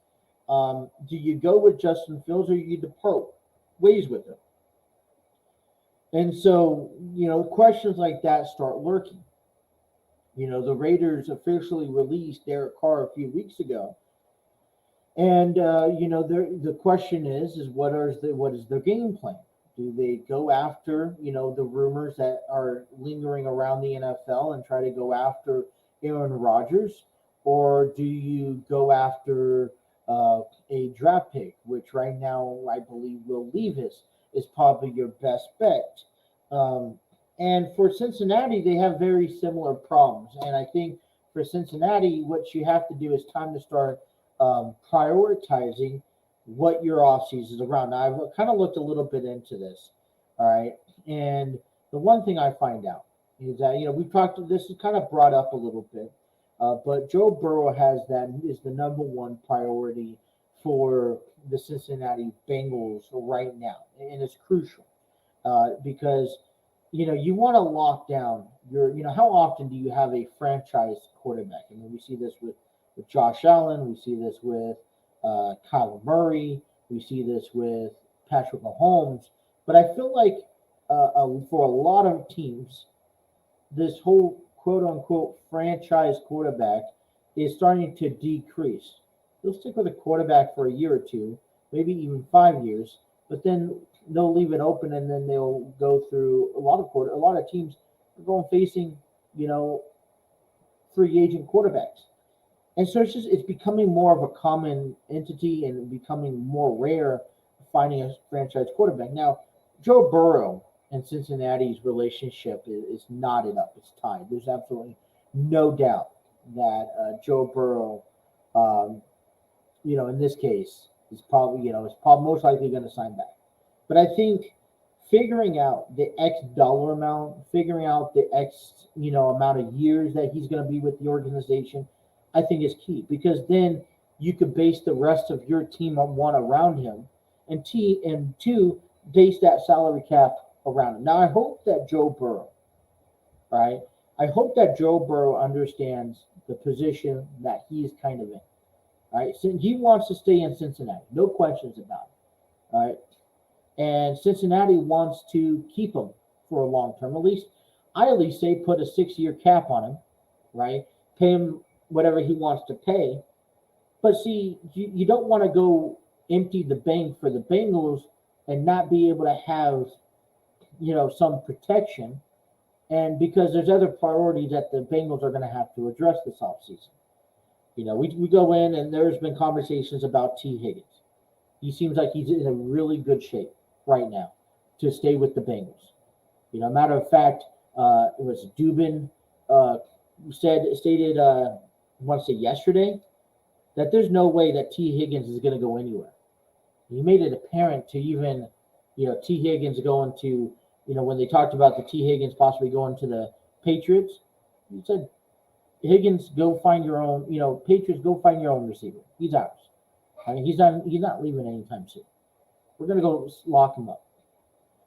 Do you go with Justin Fields or you depart ways with him? And so, questions like that start lurking. The Raiders officially released Derek Carr a few weeks ago. And, the question is what is their game plan? Do they go after, the rumors that are lingering around the NFL and try to go after Aaron Rodgers? Or do you go after a draft pick, which right now I believe Will Levis is probably your best bet? And for Cincinnati, they have very similar problems. And I think for Cincinnati, what you have to do is time to start prioritizing what your offseason is around. Now, I've kind of looked a little bit into this, all right? And the one thing I find out is that, we've talked, this is kind of brought up a little bit, but Joe Burrow is the number one priority for the Cincinnati Bengals right now. And it's crucial because, you want to lock down how often do you have a franchise quarterback? I mean, we see this with Josh Allen. We see this with Kyler Murray. We see this with Patrick Mahomes. But I feel like for a lot of teams, this whole quote-unquote franchise quarterback is starting to decrease. They'll stick with a quarterback for a year or two, maybe even 5 years, but then they'll leave it open and then they'll go through a lot of teams are going facing, free agent quarterbacks. And so it's becoming more of a common entity and becoming more rare finding a franchise quarterback. Now, Joe Burrow and Cincinnati's relationship is knotted up. It's tied. There's absolutely no doubt that Joe Burrow, in this case, is probably most likely going to sign back. But I think figuring out the X dollar amount, figuring out the X, amount of years that he's going to be with the organization, I think is key, because then you could base the rest of your team on one around him, and two, base that salary cap around him. Now, I hope that Joe Burrow, right? I hope that Joe Burrow understands the position that he is kind of in, right? So he wants to stay in Cincinnati, no questions about it, right? And Cincinnati wants to keep him for a long term. I at least say put a 6-year cap on him, right? Pay him whatever he wants to pay. But see, you don't want to go empty the bank for the Bengals and not be able to have, some protection. And because there's other priorities that the Bengals are going to have to address this offseason. We go in and there's been conversations about T. Higgins. He seems like he's in a really good shape right now to stay with the Bengals. Matter of fact, it was Dubin stated I want to say yesterday that there's no way that T. Higgins is going to go anywhere. He made it apparent to even, T. Higgins going to, when they talked about the T. Higgins possibly going to the Patriots, he said, Higgins, go find your own, Patriots, go find your own receiver. He's ours. I mean, he's not leaving anytime soon. We're going to go lock him up.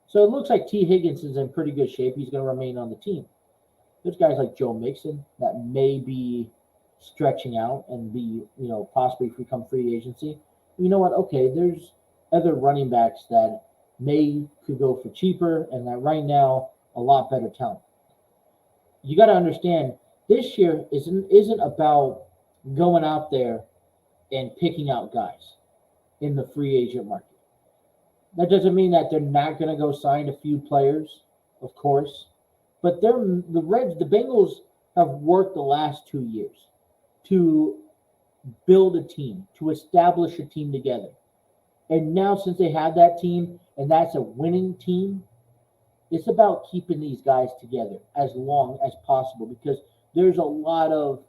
So it looks like T. Higgins is in pretty good shape. He's going to remain on the team. There's guys like Joe Mixon that may be stretching out and be, possibly become free agency. You know what? Okay, there's other running backs that could go for cheaper and that right now a lot better talent. You got to understand this year isn't about going out there and picking out guys in the free agent market. That doesn't mean that they're not going to go sign a few players, of course, but the Bengals have worked the last 2 years to build a team, to establish a team together. And now, since they have that team, and that's a winning team, it's about keeping these guys together as long as possible, because there's a lot of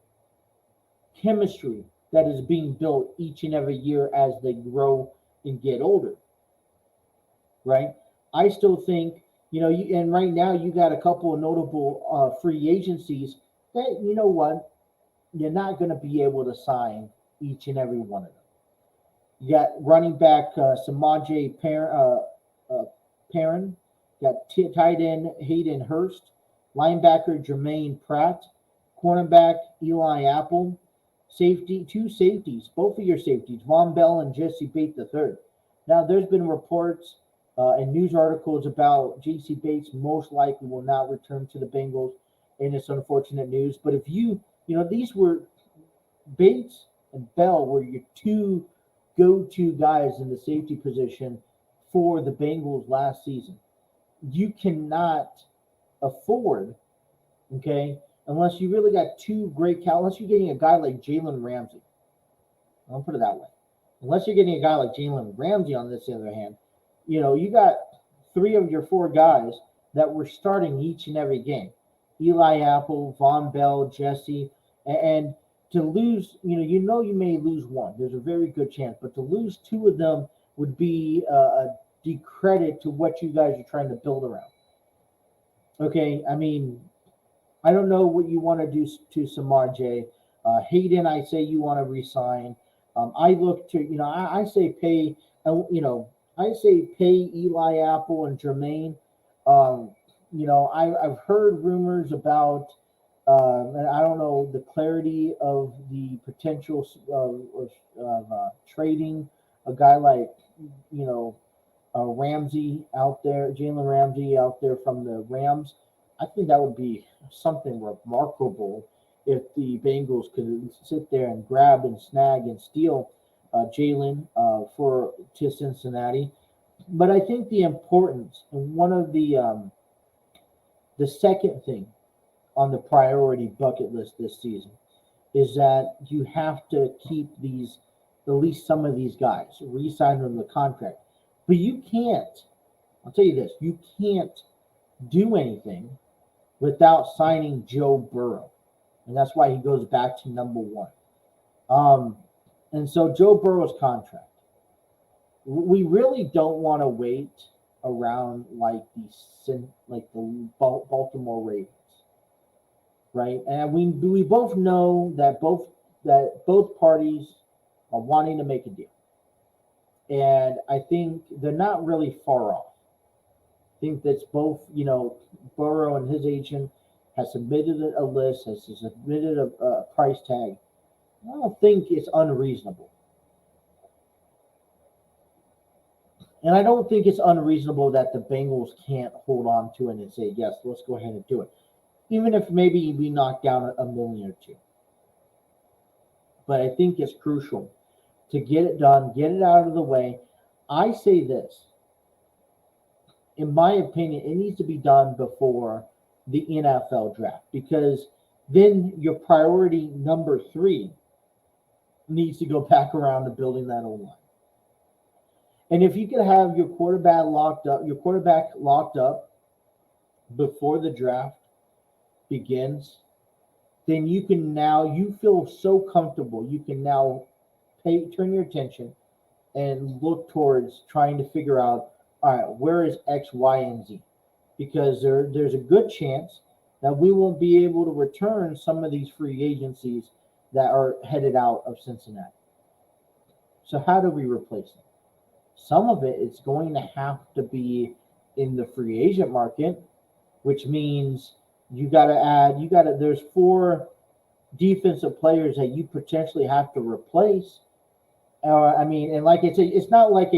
chemistry that is being built each and every year as they grow and get older, right? I still think, and right now you got a couple of notable free agencies that, you know what, you're not going to be able to sign each and every one of them. You got running back Samaje Perrin, got tight end Hayden Hurst, linebacker Jermaine Pratt, cornerback Eli Apple, two safeties, both of your safeties, Von Bell and Jesse Bates III. Now, there's been reports and news articles about J.C. Bates most likely will not return to the Bengals, and it's unfortunate news. But if these were Bates and Bell were your two go-to guys in the safety position for the Bengals last season. You cannot afford, okay, unless you really got two great unless you're getting a guy like Jalen Ramsey. I'll put it that way. Unless you're getting a guy like Jalen Ramsey on this other hand, you got three of your four guys that were starting each and every game. Eli Apple, Von Bell, Jesse, and to lose, you may lose one. There's a very good chance, but to lose two of them would be a discredit to what you guys are trying to build around. Okay, I mean, I don't know what you want to do to Samaje. Hayden, I say you want to resign. I look to, I say pay, I say pay Eli Apple and Jermaine. I've heard rumors about, and I don't know the clarity of the potential of trading a guy like, Ramsey out there, Jalen Ramsey out there from the Rams. I think that would be something remarkable if the Bengals could sit there and grab and snag and steal Jalen to Cincinnati. But I think the importance, and one of the second thing on the priority bucket list this season is that you have to keep at least some of these guys, re-sign them the contract. But you can't, I'll tell you this, you can't do anything without signing Joe Burrow. And that's why he goes back to number one. And so Joe Burrow's contract, we really don't want to wait around like the Baltimore Ravens, right? And we both know that both parties are wanting to make a deal. And I think they're not really far off. I think that's both, Burrow and his agent has submitted a list, has submitted a price tag. I don't think it's unreasonable. And I don't think it's unreasonable that the Bengals can't hold on to it and say, yes, let's go ahead and do it. Even if maybe we knock down $1 million or $2 million. But I think it's crucial to get it done, get it out of the way. I say this. In my opinion, it needs to be done before the NFL draft, because then your priority number 3 needs to go back around to building that O-line. And if you could have your quarterback locked up before the draft begins, then you feel so comfortable. You can now turn your attention and look towards trying to figure out, all right, where is X, Y, and Z? Because there's a good chance that we won't be able to return some of these free agencies that are headed out of Cincinnati. So how do we replace them? Some of it is going to have to be in the free agent market, which means there's 4 defensive players that you potentially have to replace. And like I said, it's not like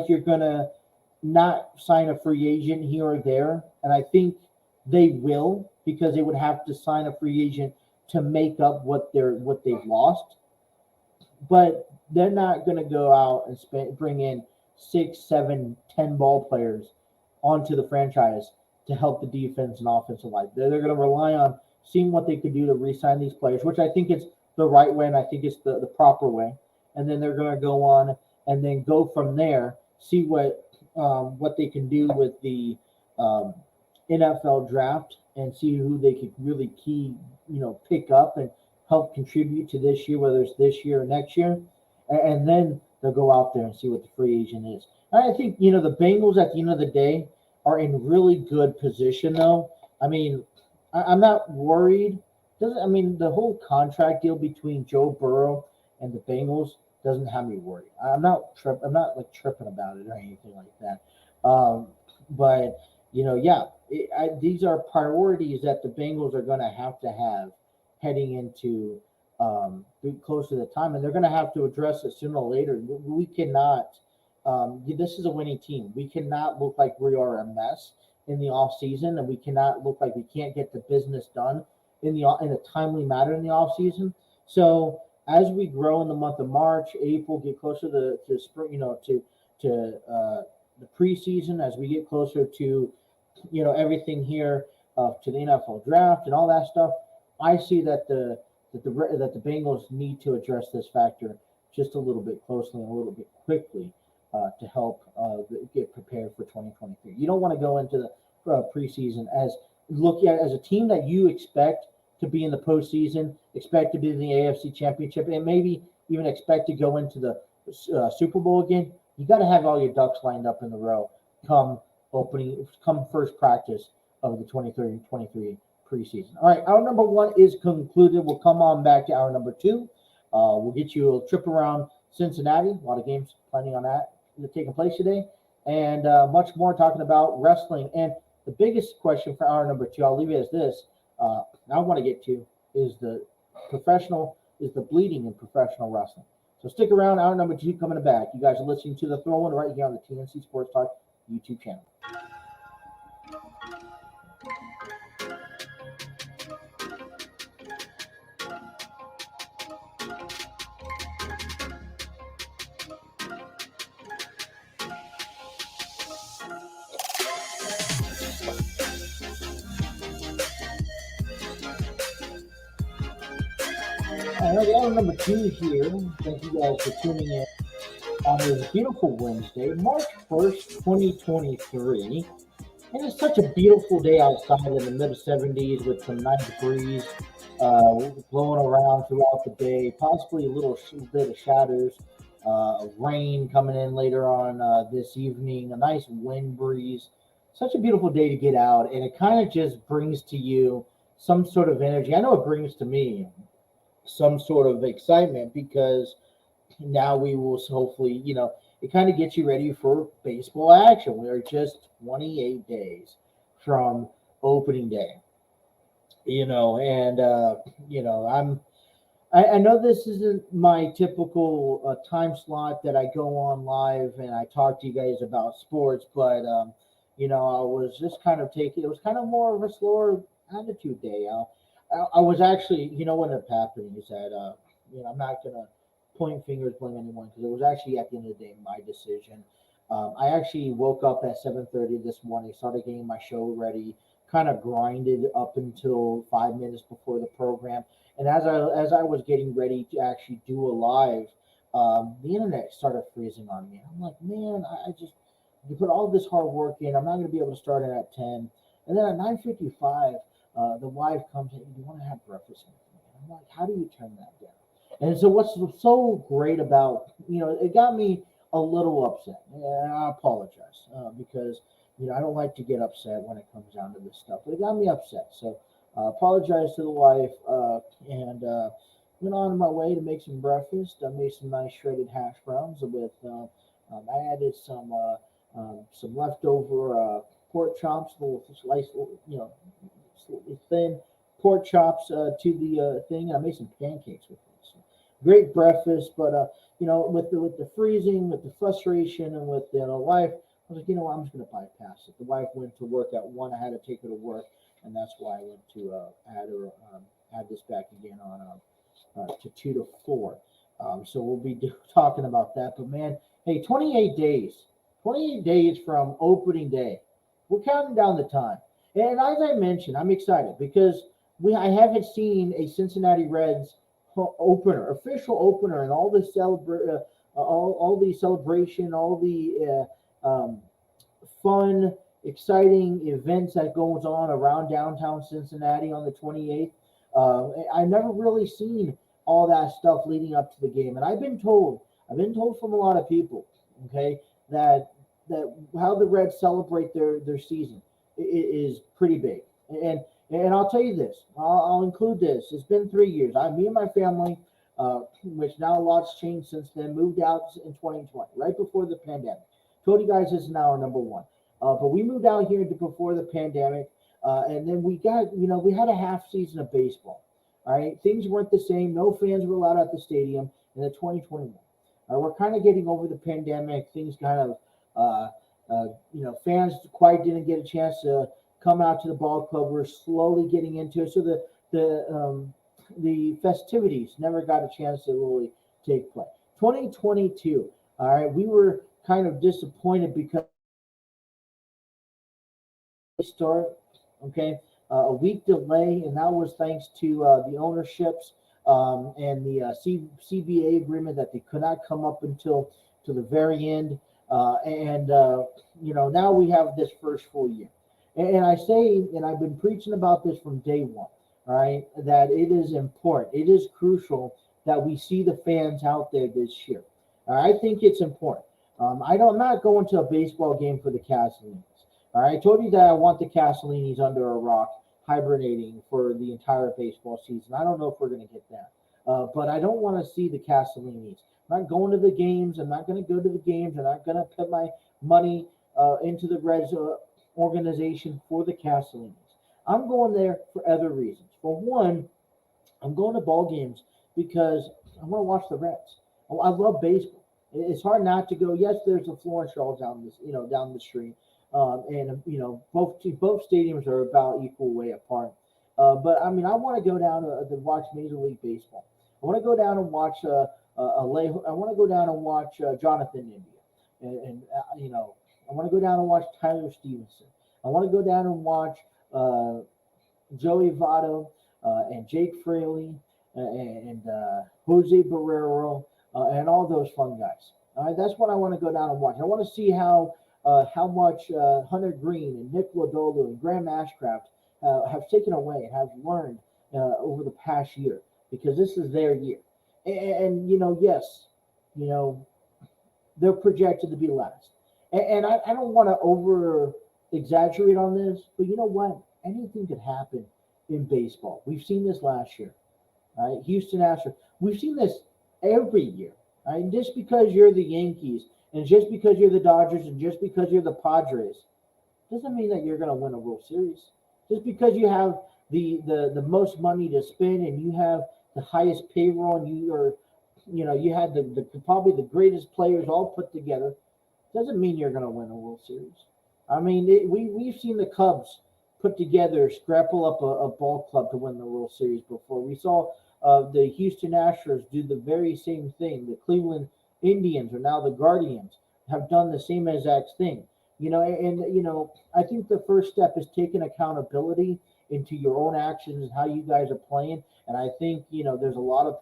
you're gonna not sign a free agent here or there. And I think they will, because they would have to sign a free agent to make up what they've lost. But they're not going to go out and bring in 6, 7, 10 ball players onto the franchise to help the defense and offensive line. They're going to rely on seeing what they could do to re-sign these players, which I think is the right way, and I think it's the proper way. And then they're going to go on and then go from there, see what they can do with the NFL draft and see who they could really pick up and help contribute to this year, whether it's this year or next year. And then they'll go out there and see what the free agent is. And I think, the Bengals at the end of the day are in really good position, though. I mean, I'm not worried. The whole contract deal between Joe Burrow and the Bengals doesn't have me worried. I'm not tripping about it or anything like that. But these are priorities that the Bengals are going to have heading into close to the time, and they're going to have to address it sooner or later. We cannot. This is a winning team. We cannot look like we are a mess in the off season, and we cannot look like we can't get the business done in a timely manner in the off season. So as we grow in the month of March, April, get closer to spring, to the preseason, as we get closer to everything here to the NFL draft and all that stuff, I see that the Bengals need to address this factor just a little bit closely and a little bit quickly to help get prepared for 2023. You don't want to go into the preseason as a team that you expect to be in the postseason, expect to be in the AFC Championship, and maybe even expect to go into the Super Bowl again. You got to have all your ducks lined up in the row come first practice of the 2023 preseason. All right, hour number 1 is concluded. We'll come on back to hour number 2. We'll get you a trip around Cincinnati. A lot of games planning on that taking place today, and much more talking about wrestling. And the biggest question for hour number 2, I'll leave it as this. I want to get to is the bleeding in professional wrestling. So stick around. Hour number 2 coming back. You guys are listening to The Throw-In right here on the TNC Sports Talk YouTube channel. All right, hour number 2 here. Thank you guys for tuning in on this beautiful Wednesday, March 1st, 2023. And it's such a beautiful day outside in the mid-70s with some nice breeze blowing around throughout the day, possibly a little bit of shadows of rain coming in later on this evening, a nice wind breeze. Such a beautiful day to get out, and it kind of just brings to you some sort of energy. I know it brings to me some sort of excitement because now we will hopefully, it kind of gets you ready for baseball action. We are just 28 days from opening day, and I know this isn't my typical time slot that I go on live and I talk to you guys about sports, but I was just kind of it was kind of more of a slower attitude day. I was actually, what ended up happening is that, I'm not going to point fingers, blame anyone, because it was actually at the end of the day my decision. I actually woke up at 7:30 this morning, started getting my show ready, kind of grinded up until 5 minutes before the program. And as I was getting ready to actually do a live, the internet started freezing on me. I'm like, man, you put all this hard work in, I'm not going to be able to start it at 10. And then at 9:55, the wife comes in, do you want to have breakfast with me? I'm like, how do you turn that down? And so what's so great about, it got me a little upset. And I apologize because, I don't like to get upset when it comes down to this stuff. But it got me upset. So I apologize to the wife and went on my way to make some breakfast. I made some nice shredded hash browns with, I added some leftover pork chops, little sliced, thin pork chops to the thing. And I made some pancakes with it. So great breakfast, but with the freezing, with the frustration, and with the wife, I was like, I'm just going to bypass it. The wife went to work at 1. I had to take her to work, and that's why I went to add this back again on to 2 to 4. So we'll be talking about that. But man, hey, 28 days from opening day. We're counting down the time. And as I mentioned, I'm excited because I haven't seen a Cincinnati Reds official opener, and all the all the celebration, all the fun, exciting events that goes on around downtown Cincinnati on the 28th. I've never really seen all that stuff leading up to the game, and I've been told from a lot of people, okay, that how the Reds celebrate their season is pretty big. And I'll tell you this, I'll include this. It's been 3 years. Me and my family, which now a lot's changed since then, moved out in 2020, right before the pandemic. Told you guys this is now our number one. But we moved out here before the pandemic, and then we had a half season of baseball. All right, things weren't the same. No fans were allowed at the stadium in the 2021. We're kind of getting over the pandemic. Things kind of, fans quite didn't get a chance to come out to the ball club. We're slowly getting into it. So the festivities never got a chance to really take place. 2022, all right, we were kind of disappointed because start, okay, a week delay, and that was thanks to the ownerships and the CBA agreement that they could not come up until to the very end. Now we have this first full year. And I say, and I've been preaching about this from day one, all right, that it is important. It is crucial that we see the fans out there this year. I think it's important. I'm not going to a baseball game for the Castellinis. All right, I told you that I want the Castellinis under a rock, hibernating for the entire baseball season. I don't know if we're going to get that, but I don't want to see the Castellinis. I'm not going to the games. I'm not going to go to the games. I'm not going to put my money into the Reds organization for the Castellinis. I'm going there for other reasons. For one, I'm going to ball games because I want to watch the Reds. I love baseball. It's hard not to go. Yes, there's a Florence Shaw down the street. Both stadiums are about equal way apart. But I mean, I want to go down to watch Major League Baseball. I want to go down and watch I want to go down and watch Jonathan India, and I want to go down and watch Tyler Stevenson. I want to go down and watch Joey Votto and Jake Fraley and Jose Barrero and all those fun guys. All right, that's what I want to go down and watch. I want to see how much Hunter Green and Nick Lodolo and Graham Ashcraft have taken away and have learned over the past year, because this is their year. And yes, they're projected to be last. And I don't want to over exaggerate on this, but you know what? Anything could happen in baseball. We've seen this last year. All right, Houston Astros. We've seen this every year. All right, just because you're the Yankees, and just because you're the Dodgers, and just because you're the Padres, doesn't mean that you're going to win a World Series. Just because you have the most money to spend, and you have the highest payroll, and you had the probably the greatest players all put together, doesn't mean you're going to win a World Series. I mean, we've seen the Cubs put together, scrapple up a ball club to win the World Series before. We saw the Houston Astros do the very same thing. The Cleveland Indians, or now the Guardians, have done the same exact thing. I think the first step is taking accountability into your own actions and how you guys are playing. And I think, there's a lot of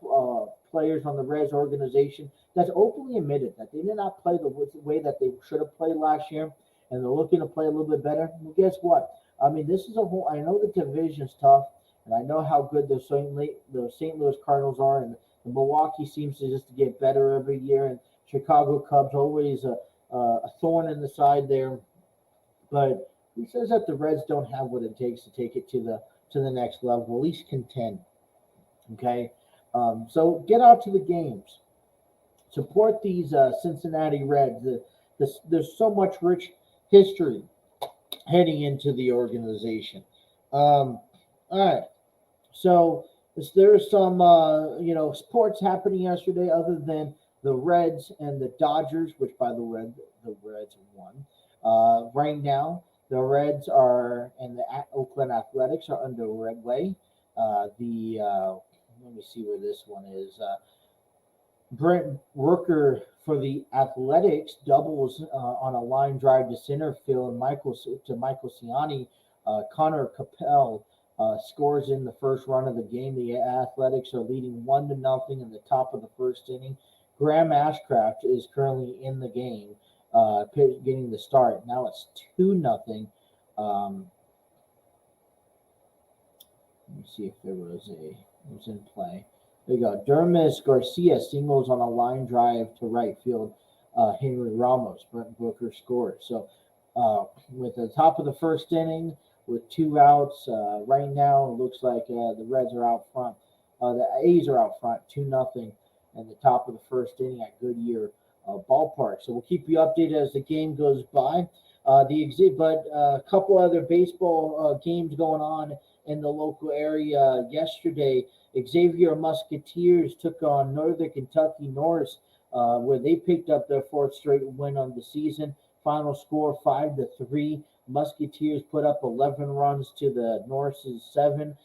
players on the Reds organization that's openly admitted that they did not play the way that they should have played last year, and they're looking to play a little bit better. Well, guess what? I mean, this is I know the division's tough, and I know how good the St. Louis Cardinals are, and the Milwaukee seems to just get better every year, and Chicago Cubs always a thorn in the side there. But who says that the Reds don't have what it takes to take it to the next level, at least contend? Okay, so get out to the games, support these Cincinnati Reds. There's so much rich history heading into the organization. All right, so there's some sports happening yesterday other than the Reds and the Dodgers, which by the way, the Reds won. Right now, the Reds and the Oakland Athletics are underway. Let me see where this one is. Brent Rooker for the Athletics doubles on a line drive to center field, and Michael Ciani, Connor Capel Scores in the first run of the game. The Athletics are leading 1-0 in the top of the first inning. Graham Ashcraft is currently in the game, getting the start. Now it's 2-0. Let me see if it was in play. There you go. Dermis Garcia singles on a line drive to right field. Henry Ramos, Brent Booker scored. So with the top of the first inning, with 2 outs, right now it looks like the Reds are out front. The A's are out front, 2-0, and the top of the first inning at Goodyear Ballpark. So we'll keep you updated as the game goes by. But a couple other baseball games going on in the local area yesterday. Xavier Musketeers took on Northern Kentucky Norse, where they picked up their 4th straight win on the season. Final score 5-3. Musketeers put up 11 runs to the Norse's 7.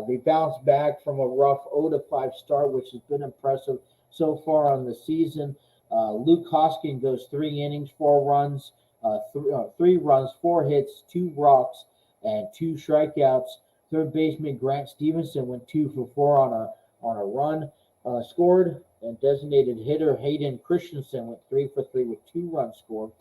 They bounced back from a rough 0-5 start, which has been impressive so far on the season. Luke Hoskin goes 3 innings, 4 runs, 3 runs, 4 hits, 2 walks, and 2 strikeouts. Third baseman Grant Stevenson went 2 for 4 on a run scored, and designated hitter Hayden Christensen went 3 for 3 with 2 runs scored.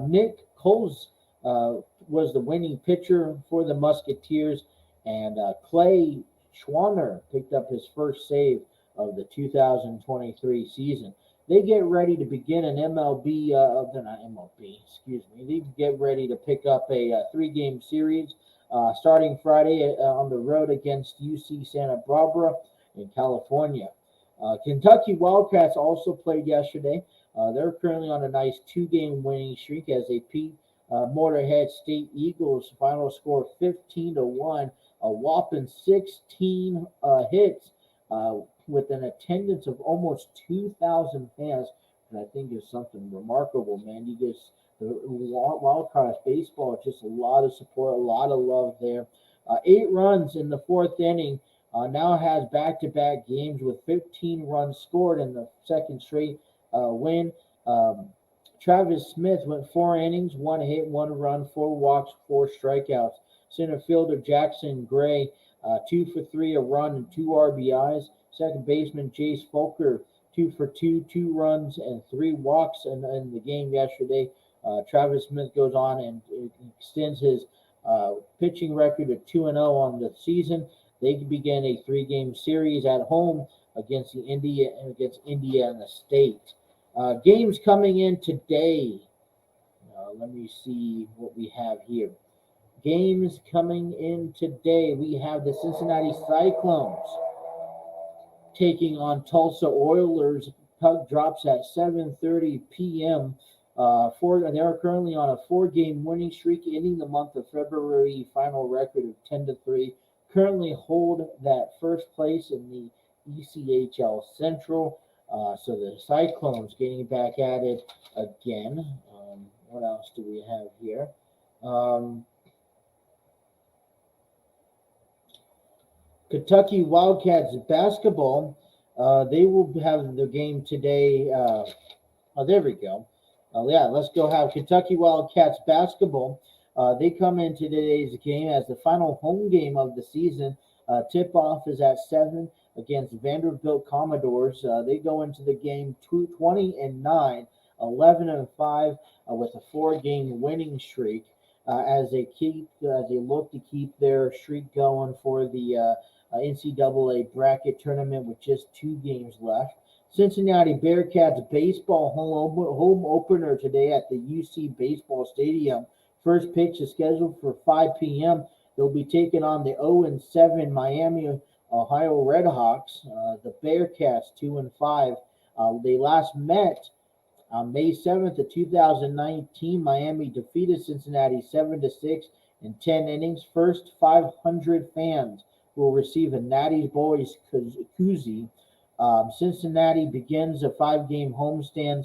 Nick Coles was the winning pitcher for the Musketeers, and Clay Schwanner picked up his first save of the 2023 season. They get ready to begin an They get ready to pick up a 3-game series starting Friday on the road against UC Santa Barbara in California. Kentucky Wildcats also played yesterday. They're currently on a nice 2-game winning streak as they beat Motorhead State Eagles. Final score 15-1. A whopping 16 hits with an attendance of almost 2,000 fans. And I think is something remarkable, man. You just the Wildcats baseball, just a lot of support, a lot of love there. 8 runs in the 4th inning. Now has back-to-back games with 15 runs scored in the 2nd straight win. Travis Smith went 4 innings, 1 hit, 1 run, 4 walks, 4 strikeouts. Center fielder Jackson Gray, 2 for 3, a run, and 2 RBIs. Second baseman Jace Folker, 2 for 2, 2 runs, and 3 walks in the game yesterday. Travis Smith goes on and extends his pitching record of 2-0 on the season. They begin a 3-game series at home against Indiana State. Games coming in today. Let me see what we have here. Games coming in today. We have the Cincinnati Cyclones taking on Tulsa Oilers. Puck drops at 7:30 p.m. They're currently on a 4-game winning streak, ending the month of February. Final record of 10-3. Currently hold that first place in the ECHL Central. So the Cyclones getting back at it again. What else do we have here? Kentucky Wildcats basketball. They will have the game today. There we go. Let's go have Kentucky Wildcats basketball. They come into today's game as the final home game of the season. Tip-off is at 7 against Vanderbilt Commodores. They go into the game 20-9, 11-5 with a 4-game winning streak as they look to keep their streak going for the NCAA bracket tournament with just 2 games left. Cincinnati Bearcats baseball home opener today at the UC Baseball Stadium. First pitch is scheduled for 5 p.m. They'll be taking on the 0-7 Miami, Ohio Redhawks. The Bearcats 2-5. They last met on May 7th of 2019. Miami defeated Cincinnati 7-6 in 10 innings. First 500 fans will receive a Natty Boys koozie. Cincinnati begins a 5-game homestand.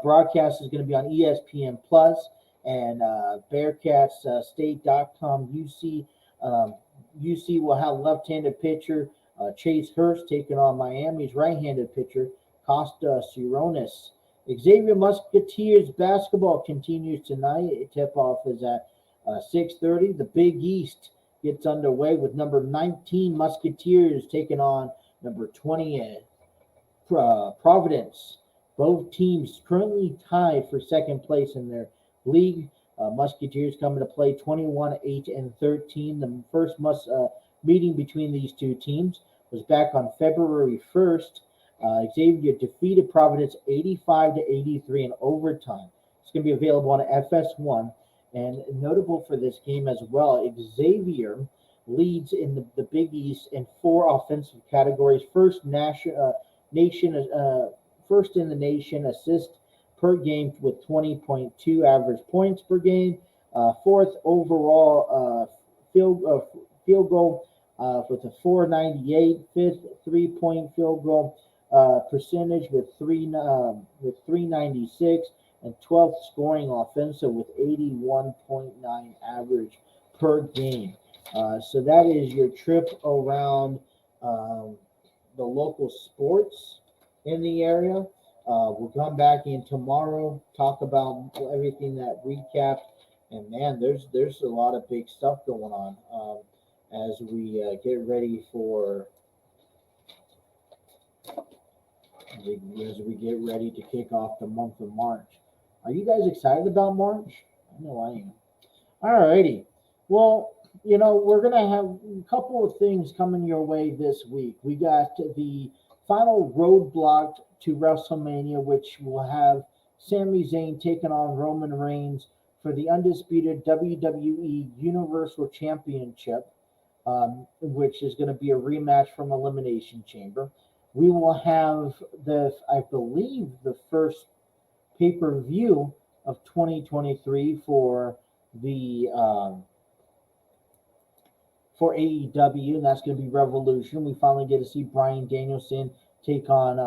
Broadcast is going to be on ESPN Plus and BearcatsState.com. UC will have left-handed pitcher Chase Hurst taking on Miami's right-handed pitcher Costa Cironis. Xavier Musketeers basketball continues tonight. Tip-off is at 6:30. The Big East gets underway with number 19 Musketeers taking on number 20 Providence. Both teams currently tied for second place in their league. Musketeers coming to play 21-8-13. The first meeting between these two teams was back on February 1st. Xavier defeated Providence 85-83 in overtime. It's going to be available on FS1. And notable for this game as well, Xavier leads in the Big East in 4 offensive categories. First in the nation assist per game with 20.2 average points per game. Fourth overall field goal with a 498. Fifth 3-point field goal percentage with 396, and 12th scoring offensive with 81.9 average per game. So that is your trip around the local sports in the area. We'll come back in tomorrow, talk about everything that recapped, and man, there's a lot of big stuff going on as we get ready to kick off the month of March. Are you guys excited about March? I know I am. Alrighty. Well, we're going to have a couple of things coming your way this week. We got the final roadblock to WrestleMania, which will have Sami Zayn taking on Roman Reigns for the undisputed WWE Universal Championship, which is going to be a rematch from Elimination Chamber. We will have I believe, the first pay-per-view of 2023 for AEW, and that's going to be Revolution. We finally get to see Bryan Danielson take on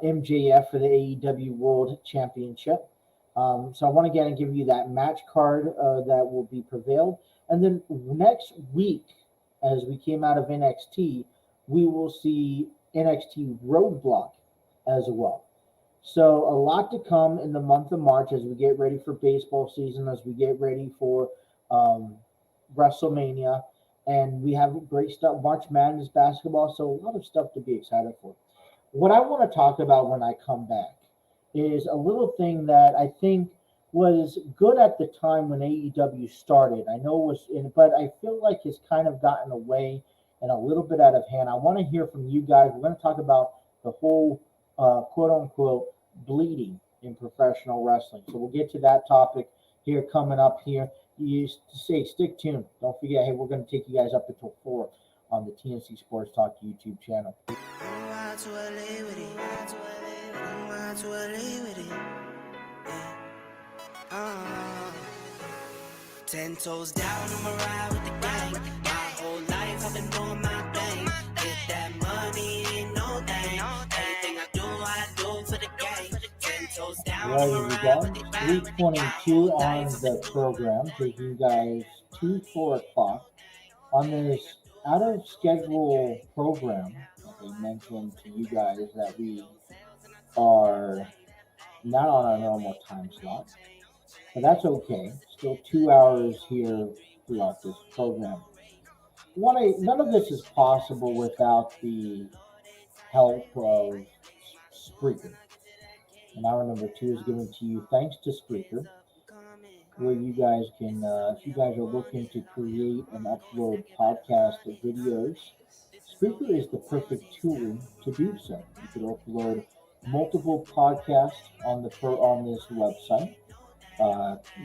MJF for the AEW World Championship. So I want to get and give you that match card that will be prevailed. And then next week, as we came out of NXT, we will see NXT Roadblock as well. So a lot to come in the month of March as we get ready for baseball season, as we get ready for WrestleMania, and we have great stuff. March Madness basketball, so a lot of stuff to be excited for. What I want to talk about when I come back is a little thing that I think was good at the time when AEW started. I know it was, but I feel like it's kind of gotten away and a little bit out of hand. I want to hear from you guys. We're going to talk about the whole quote-unquote bleeding in professional wrestling. So we'll get to that topic here coming up here. You say stay tuned. Don't forget, hey, we're going to take you guys up until 4 on the TNC Sports Talk YouTube channel. 10 toes down, I'ma ride with the gang. My whole life I've been doing my thing. Get that money, ain't no thing. Anything I do for the gang. 10 toes down, There I'ma you ride go. with the gang. 3:22 on the program, taking you guys to 4 o'clock on this out of schedule program. Like I mentioned to you guys that we are not on our normal time slot, but that's okay. Still 2 hours here throughout this program. None of this is possible without the help of Spreaker. And hour number 2 is given to you thanks to Spreaker, where you guys can, if you guys are looking to create and upload podcast videos, Spreaker is the perfect tool to do so. You could upload multiple podcasts on this website.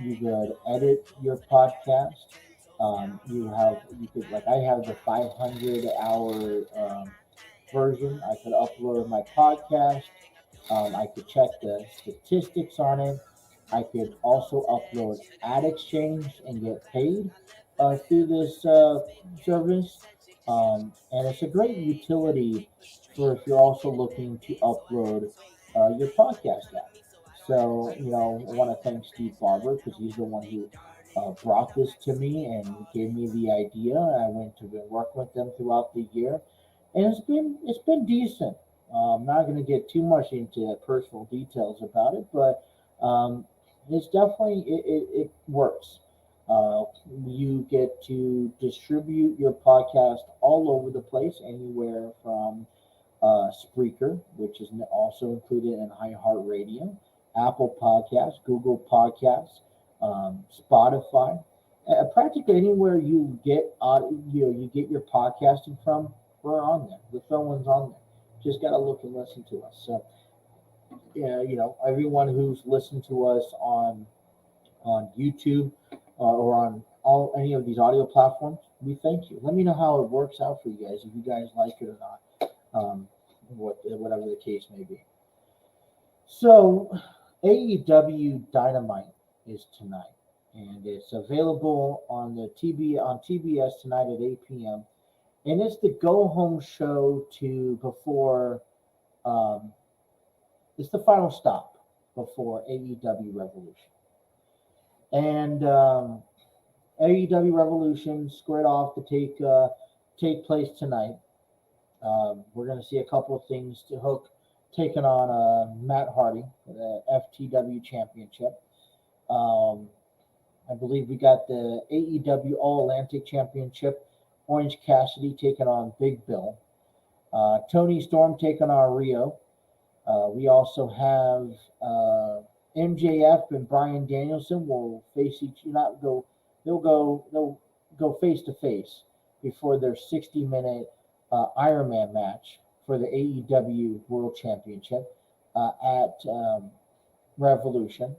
You could edit your podcast. I have the 500-hour version. I could upload my podcast. I could check the statistics on it. I could also upload Ad Exchange and get paid through this service. And it's a great utility for if you're also looking to upload your podcast app. So, I want to thank Steve Barber because he's the one who brought this to me and gave me the idea. I went to work with them throughout the year, and it's been decent. I'm not going to get too much into personal details about it, but it's definitely it works. You get to distribute your podcast all over the place, anywhere from Spreaker, which is also included in iHeartRadio, Apple Podcasts, Google Podcasts, Spotify, practically anywhere you get you get your podcasting from. We're on there. The Throw One's on there. Just gotta look and listen to us. So, yeah, everyone who's listened to us on YouTube or on any of these audio platforms, we thank you. Let me know how it works out for you guys, if you guys like it or not. Whatever the case may be. So, AEW Dynamite is tonight, and it's available on TBS tonight at 8 p.m. And it's the go home show before. It's the final stop before AEW Revolution, and AEW Revolution squared off to take place tonight. We're going to see a couple of things. To Hook taking on Matt Hardy for the FTW Championship. I believe we got the AEW All Atlantic Championship. Orange Cassidy taking on Big Bill. Tony Storm taking on Rio. We also have MJF and Bryan Danielson will face They'll go face to face before their 60-minute Iron Man match for the AEW World Championship at Revolution.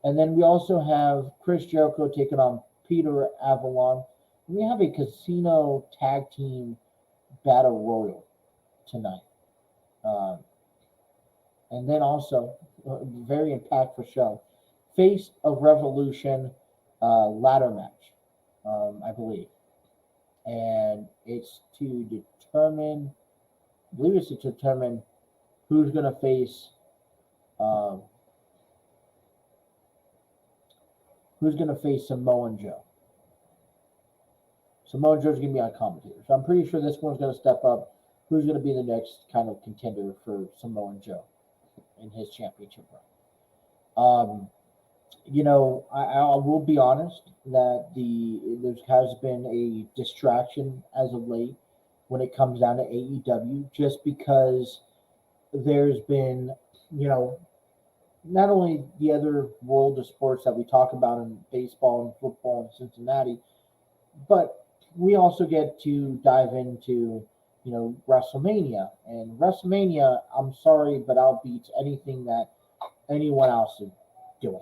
And then we also have Chris Jericho taking on Peter Avalon. We have a casino tag team battle royal tonight. And then also, a very impactful show, Face of Revolution ladder match, I believe. And it's to determine, who's going to face Samoa Joe. Samoa Joe's going to be on commentator. So I'm pretty sure this one's going to step up. Who's going to be the next kind of contender for Samoa Joe in his championship run? I will be honest that there has been a distraction as of late when it comes down to AEW, just because there's been, not only the other world of sports that we talk about in baseball and football in Cincinnati, but we also get to dive into, WrestleMania. And WrestleMania, I'm sorry, but outbeats anything that anyone else is doing.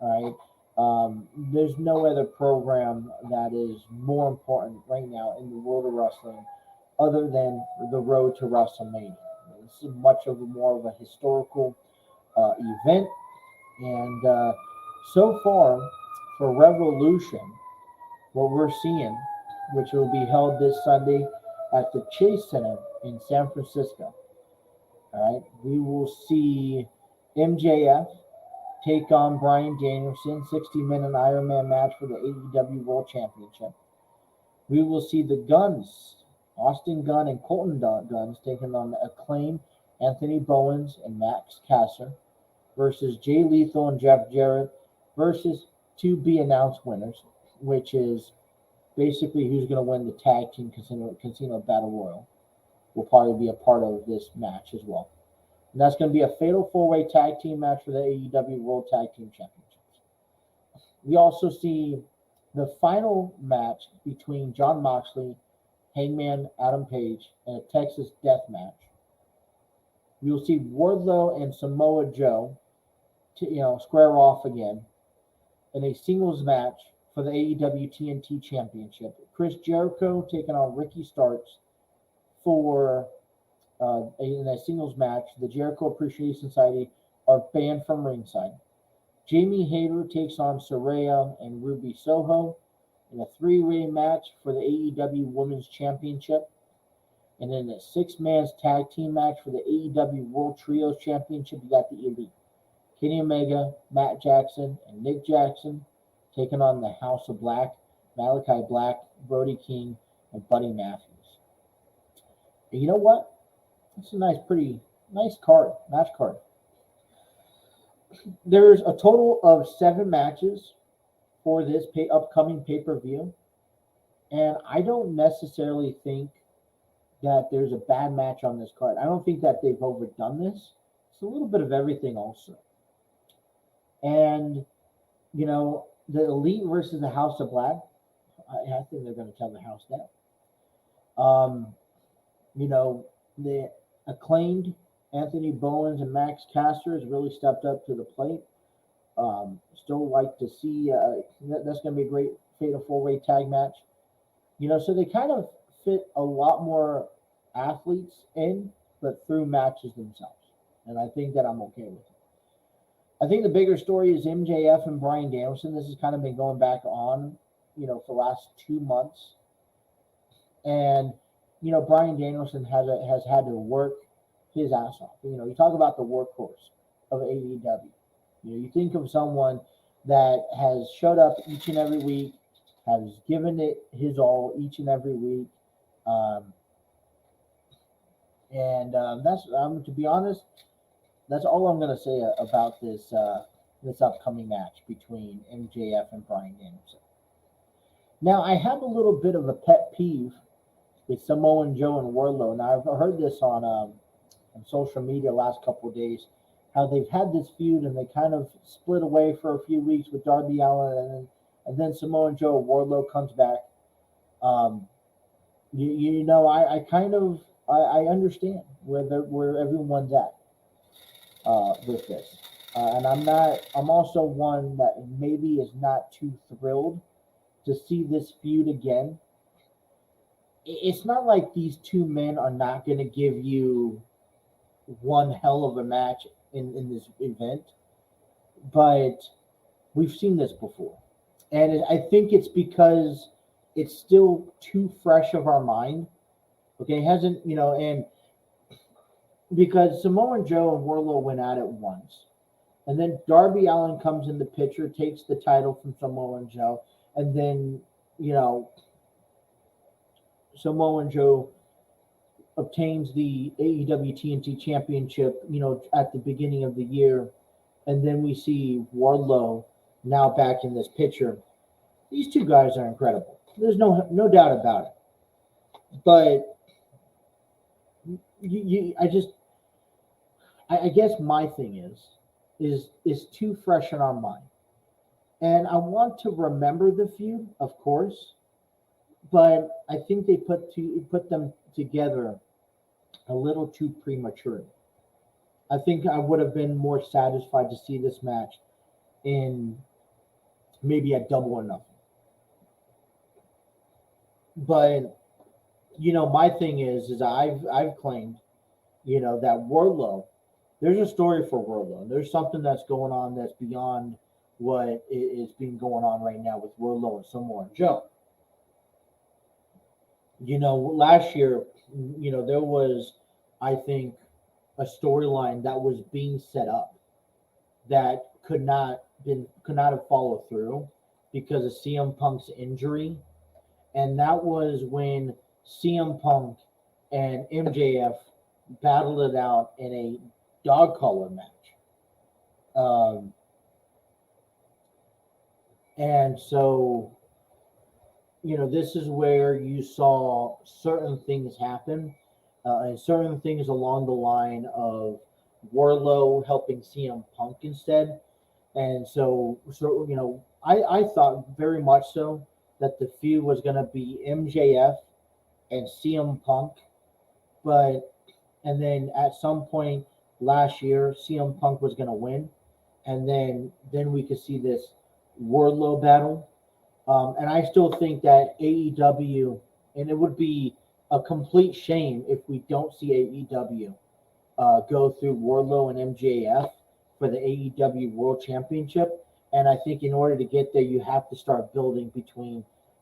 All right. There's no other program that is more important right now in the world of wrestling other than the road to WrestleMania. This is much more of a historical event. And so far, for Revolution, what we're seeing, which will be held this Sunday at the Chase Center in San Francisco. All right. We will see MJF take on Bryan Danielson, 60-minute Iron Man match for the AEW World Championship. We will see the Guns, Austin Gunn and Colton Guns, taking on Acclaim, Anthony Bowens and Max Caster, versus Jay Lethal and Jeff Jarrett, versus to be announced winners, which is basically who's going to win the tag team casino battle royal. Will probably be a part of this match as well. And that's going to be a fatal four-way tag team match for the AEW World Tag Team Championships. We also see the final match between Jon Moxley, Hangman Adam Page, and a Texas Death Match. We will see Wardlow and Samoa Joe square off again in a singles match for the AEW TNT Championship. Chris Jericho taking on Ricky Starks for in a singles match. The Jericho Appreciation Society are banned from ringside. Jamie Hayter takes on Saraya and Ruby Soho in a three-way match for the AEW Women's Championship. And in a six-man tag team match for the AEW World Trios Championship, you got the Elite. Kenny Omega, Matt Jackson, and Nick Jackson taking on the House of Black, Malachi Black, Brody King, and Buddy Matthews. And you know what? It's a pretty nice match card. There's a total of 7 matches for this upcoming pay-per-view. And I don't necessarily think that there's a bad match on this card. I don't think that they've overdone this. It's a little bit of everything also. And, you know, the Elite versus the House of Black, I think they're going to tell the house that. You know, the Acclaimed, Anthony Bowens and Max Caster has really stepped up to the plate. Still like to see, that's going to be a great fatal four-way tag match. You know, so they kind of fit a lot more athletes in, but through matches themselves. And I think that I'm okay with it. I think the bigger story is MJF and Bryan Danielson. This has kind of been going back on, you know, for the last 2 months. And, you know, Bryan Danielson has had to work his ass off. You know, you talk about the workhorse of AEW. You know, you think of someone that has showed up each and every week, has given it his all each and every week. That's to be honest, that's all I'm going to say about this this upcoming match between MJF and Bryan Danielson. Now, I have a little bit of a pet peeve with Samoa Joe and Wardlow. Now, I've heard this on social media last couple of days, how they've had this feud and they kind of split away for a few weeks with Darby Allin, and then Samoa Joe and Wardlow comes back. You know, I understand where everyone's at with this. And I'm also one that maybe is not too thrilled to see this feud again. It's not like these two men are not going to give you one hell of a match in this event, but we've seen this before. And I think it's because it's still too fresh of our mind. Okay, it hasn't, you know, and because Samoa Joe and Wardlow went at it once, and then Darby Allin comes in the picture, takes the title from Samoa Joe, and then, you know, Samoa Joe obtains the AEW TNT Championship, you know, at the beginning of the year, and then we see Wardlow now back in this picture. These two guys are incredible. There's no doubt about it. But I guess my thing is too fresh in our mind. And I want to remember the feud, of course, but I think they put them together a little too prematurely. I think I would have been more satisfied to see this match in maybe a Double or Nothing. But, you know, my thing is I've claimed, you know, that Wardlow, there's a story for Wardlow. There's something that's going on that's beyond what is being going on right now with Wardlow and Samoa Joe. You know, last year, you know, there was, I think, a storyline that was being set up that could not have followed through because of CM Punk's injury. And that was when CM Punk and MJF battled it out in a dog collar match. And so, you know, this is where you saw certain things happen, and certain things along the line of Wardlow helping CM Punk instead. And so you know, I thought very much so that the feud was going to be MJF and CM Punk, and then at some point last year, CM Punk was going to win, and then we could see this Wardlow battle. And I still think that AEW, and it would be a complete shame if we don't see AEW go through Wardlow and MJF for the AEW World Championship. And I think in order to get there, you have to start building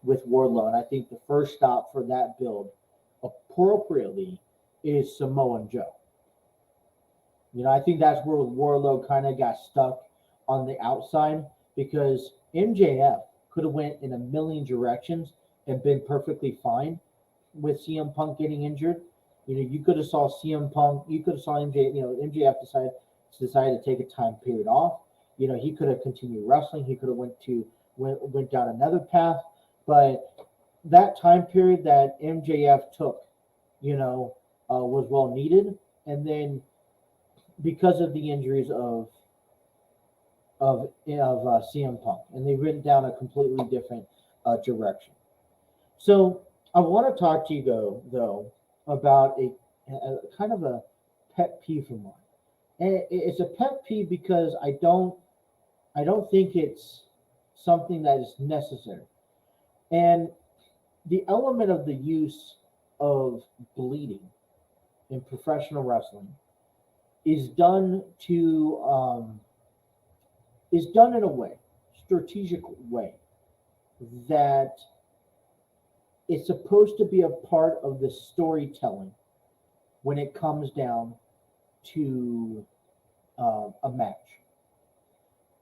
with Wardlow. And I think the first stop for that build appropriately is Samoa Joe. You know, I think that's where Wardlow kind of got stuck on the outside, because MJF could have went in a million directions and been perfectly fine with CM Punk getting injured. You know, you could have saw CM Punk, you could have saw MJF decided to take a time period off. You know, he could have continued wrestling. He could have went to went down another path. But that time period that MJF took, was well needed. And then because of the injuries of CM Punk, and they went down a completely different direction. So I want to talk to you though about a kind of a pet peeve of mine, and it's a pet peeve because I don't think it's something that is necessary, and the element of the use of bleeding in professional wrestling is done in a way, strategic way, that it's supposed to be a part of the storytelling when it comes down to a match.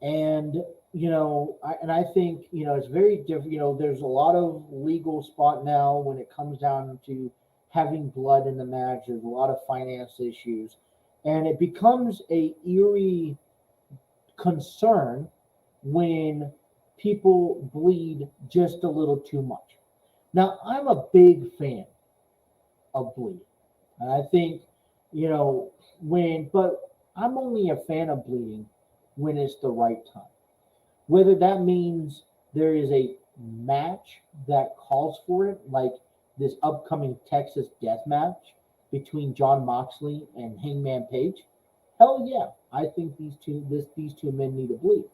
And I think it's very different. There's a lot of legal spot now when it comes down to having blood in the match. There's a lot of finance issues, and it becomes a eerie concern when people bleed just a little too much. Now, I'm a big fan of bleeding, and I think but I'm only a fan of bleeding when it's the right time. Whether that means there is a match that calls for it, like this upcoming Texas death match between Jon Moxley and Hangman Page, hell yeah, I think these two men need to bleed.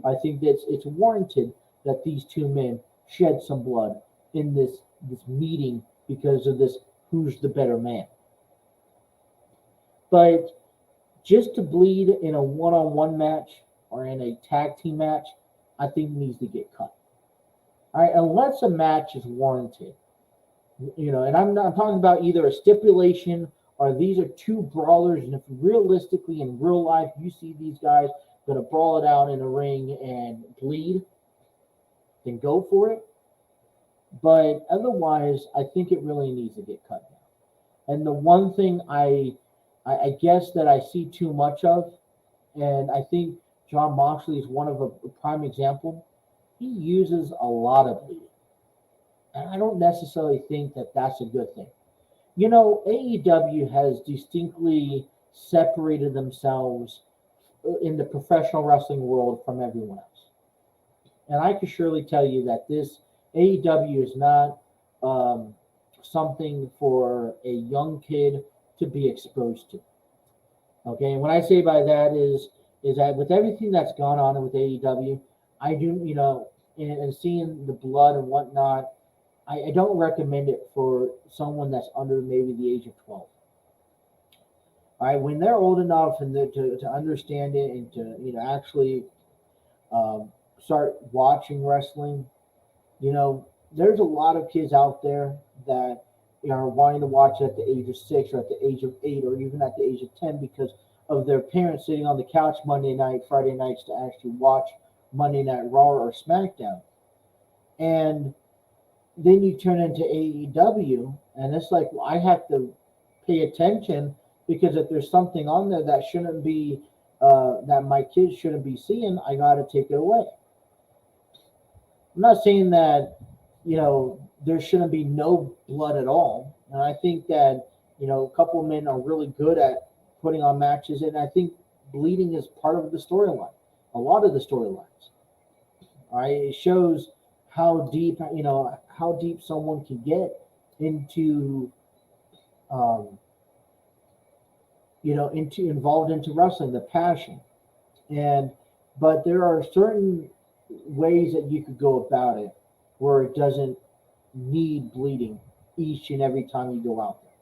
I think that it's warranted that these two men shed some blood in this meeting because of this who's the better man. But just to bleed in a one-on-one match or in a tag team match, I think needs to get cut. All right, unless a match is warranted, and I'm talking about either a stipulation or these are two brawlers, and if realistically in real life you see these guys gonna brawl it out in a ring and bleed, then go for it. But otherwise, I think it really needs to get cut down. And the one thing I guess that I see too much of, and I think Jon Moxley is one of a prime example, he uses a lot of bleeding. And I don't necessarily think that that's a good thing. AEW has distinctly separated themselves in the professional wrestling world from everyone else. And I can surely tell you that this AEW is not something for a young kid to be exposed to. Okay, and what I say by that is that with everything that's gone on with AEW, I do, and seeing the blood and whatnot, I don't recommend it for someone that's under maybe the age of 12. All right, when they're old enough and to understand it and to actually start watching wrestling, there's a lot of kids out there that are wanting to watch at the age of 6 or at the age of 8 or even at the age of 10 because of their parents sitting on the couch Monday night, Friday nights to actually watch Monday Night Raw or SmackDown. And then you turn into AEW, and it's like, well, I have to pay attention because if there's something on there that shouldn't be, that my kids shouldn't be seeing, I got to take it away. I'm not saying that, there shouldn't be no blood at all. And I think that, a couple of men are really good at putting on matches, and I think bleeding is part of the storyline, a lot of the storylines. All right, it shows how deep, how deep someone can get into, involved into wrestling, the passion. But there are certain ways that you could go about it where it doesn't need bleeding each and every time you go out there.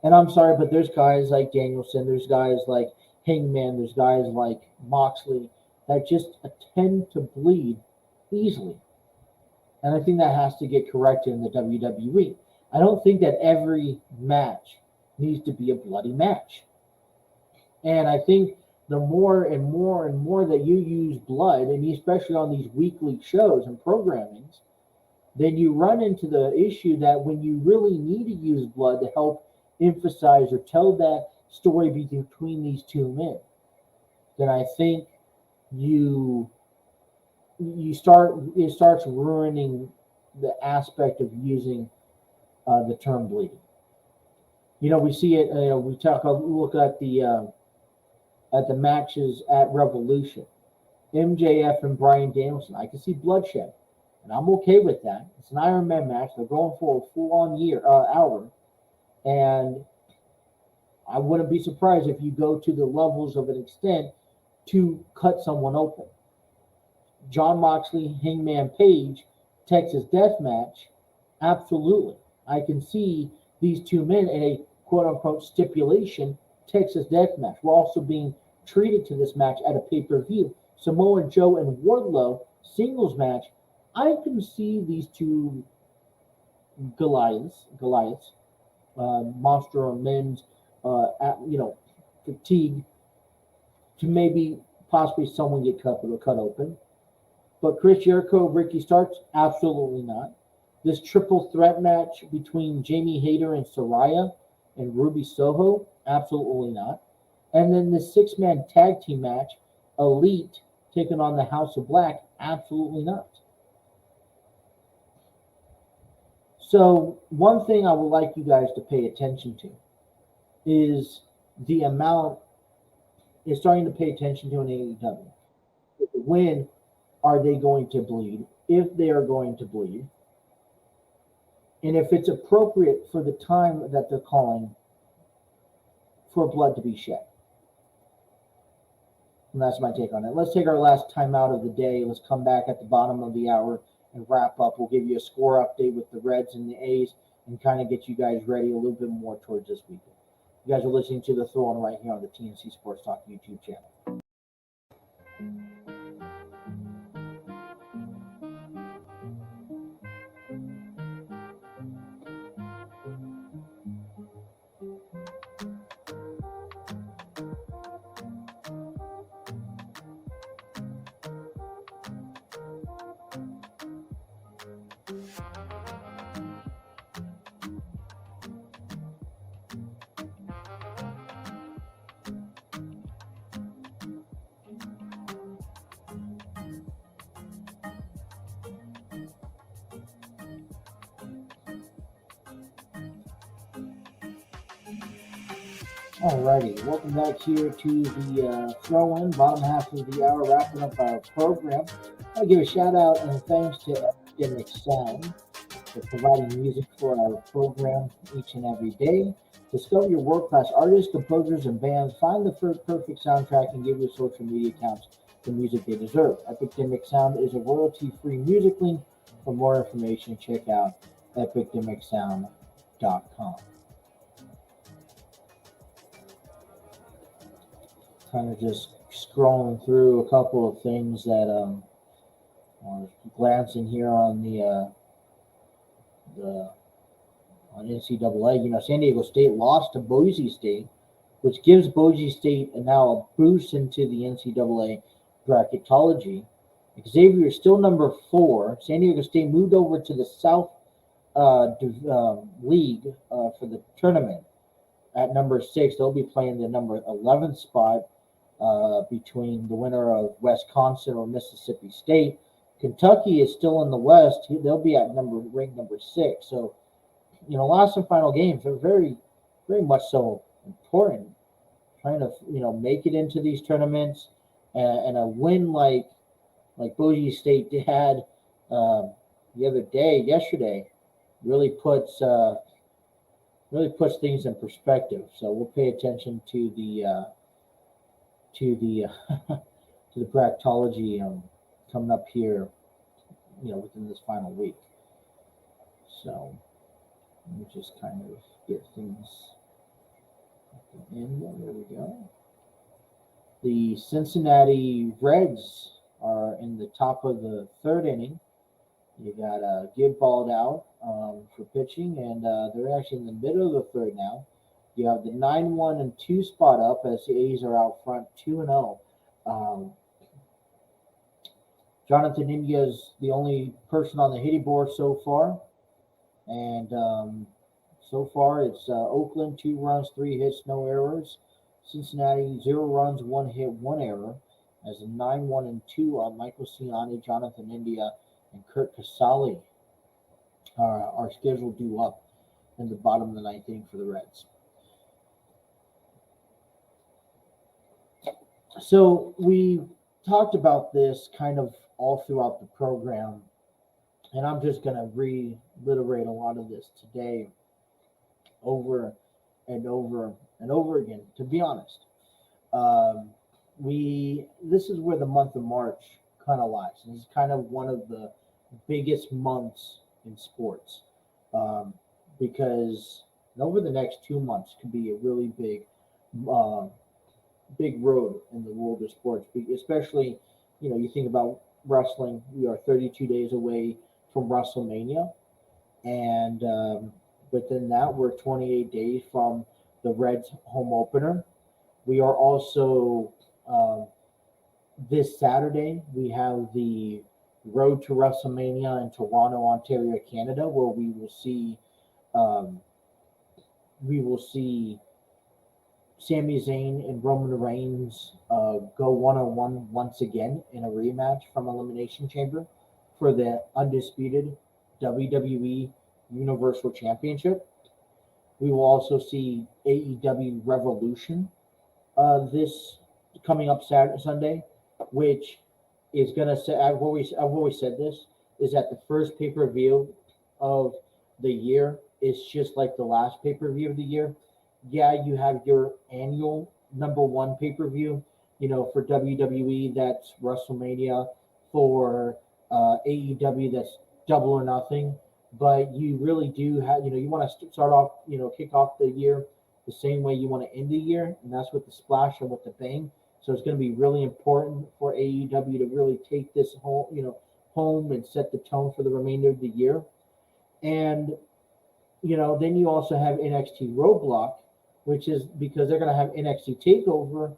And I'm sorry, but there's guys like Danielson, there's guys like Hangman, there's guys like Moxley that just tend to bleed easily. And I think that has to get corrected in the WWE. I don't think that every match needs to be a bloody match. And I think the more and more and more that you use blood, and especially on these weekly shows and programmings, then you run into the issue that when you really need to use blood to help emphasize or tell that story between these two men, then I think you it starts ruining the aspect of using the term bleeding. We see it. Look at the matches at Revolution. MJF and Bryan Danielson. I can see bloodshed, and I'm okay with that. It's an Iron Man match. They're going for a full-on hour, and I wouldn't be surprised if you go to the levels of an extent to cut someone open. John Moxley, Hangman Page, Texas Death Match. Absolutely. I can see these two men in a quote-unquote stipulation Texas Death Match. We're also being treated to this match at a pay-per-view. Samoa Joe and Wardlow singles match. I can see these two Goliaths, Monster and Men's, fatigue to maybe possibly someone get cut open. But Chris Jericho, Ricky Starks, absolutely not. This triple threat match between Jamie Hayter and Saraya and Ruby Soho, absolutely not. And then the 6-man tag team match, Elite taking on the House of Black, absolutely not. So one thing I would like you guys to pay attention to is the amount is starting to pay attention to an AEW. When are they going to bleed? If they are going to bleed. And if it's appropriate for the time that they're calling for blood to be shed. And that's my take on it. Let's take our last timeout of the day. Let's come back at the bottom of the hour and wrap up. We'll give you a score update with the Reds and the A's and kind of get you guys ready a little bit more towards this weekend. You guys are listening to The Throw-In right here on the TNC Sports Talk YouTube channel. Alrighty, welcome back here to the throw-in, bottom half of the hour, wrapping up our program. I want to give a shout out and thanks to Epidemic Sound for providing music for our program each and every day. Discover your world-class artists, composers, and bands. Find the perfect soundtrack and give your social media accounts the music they deserve. Epidemic Sound is a royalty-free music link. For more information, check out epidemicsound.com. Kind of just scrolling through a couple of things that I was glancing here on on NCAA. San Diego State lost to Boise State, which gives Boise State now a boost into the NCAA bracketology. Xavier is still number 4. San Diego State moved over to the South League for the tournament at number 6. They'll be playing the number 11th spot. Between the winner of Wisconsin or Mississippi State. Kentucky is still in the West. They'll be at ranked number 6. So, last and final games are very, very much so important. Trying to, make it into these tournaments, and a win like Boise State had yesterday, really puts things in perspective. So we'll pay attention to the to the bracketology coming up here, within this final week. So let me just kind of get things at the end. There we go. The Cincinnati Reds are in the top of the 3rd inning. You got Gibb balled out for pitching, and they're actually in the middle of the 3rd now. You have the 9-1 and 2 spot up as the A's are out front 2-0. Jonathan India is the only person on the hitting board so far. And so far it's Oakland, 2 runs, 3 hits, no errors. Cincinnati, 0 runs, 1 hit, 1 error. as a 9-1-2 Michael Ciani, Jonathan India, and Kurt Casale are scheduled due up in the bottom of the ninth inning for the Reds. So we talked about this kind of all throughout the program, and I'm just going to reiterate a lot of this today over and over and over again, to be honest. This is where the month of March kind of lies. This is kind of one of the biggest months in sports, because over the next 2 months could be a really big road in the world of sports, especially, you think about wrestling. We are 32 days away from WrestleMania, and within that, we're 28 days from the Reds home opener. We are also, this Saturday, we have the Road to WrestleMania in Toronto, Ontario, Canada, where we will see Sami Zayn and Roman Reigns go one-on-one once again in a rematch from Elimination Chamber for the undisputed WWE Universal Championship. We will also see AEW Revolution this coming up Sunday, which is going to say, I've always said this, is that the first pay-per-view of the year is just like the last pay-per-view of the year. Yeah, you have your annual number one pay-per-view, for WWE, that's WrestleMania. For AEW, that's Double or Nothing. But you really do have, you want to start off, kick off the year the same way you want to end the year, and that's with the splash and with the bang. So it's going to be really important for AEW to really take this home and set the tone for the remainder of the year. And, then you also have NXT Roadblock, which is because they're going to have NXT TakeOver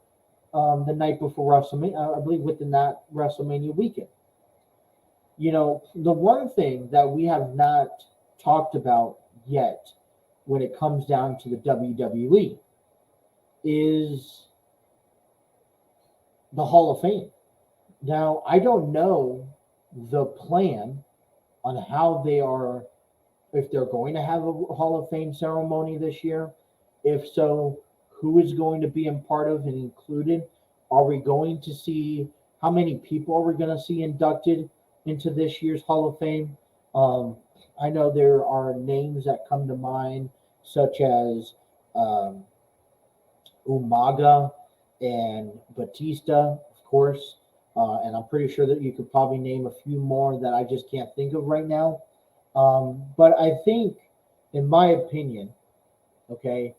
the night before WrestleMania, I believe within that WrestleMania weekend. The one thing that we have not talked about yet when it comes down to the WWE is the Hall of Fame. Now, I don't know the plan on how they are, if they're going to have a Hall of Fame ceremony this year. If so, who is going to be a part of and included? Are we going to see, how many people are we going to see inducted into this year's Hall of Fame? I know there are names that come to mind, such as Umaga and Batista, of course. And I'm pretty sure that you could probably name a few more that I just can't think of right now. But I think, in my opinion, okay,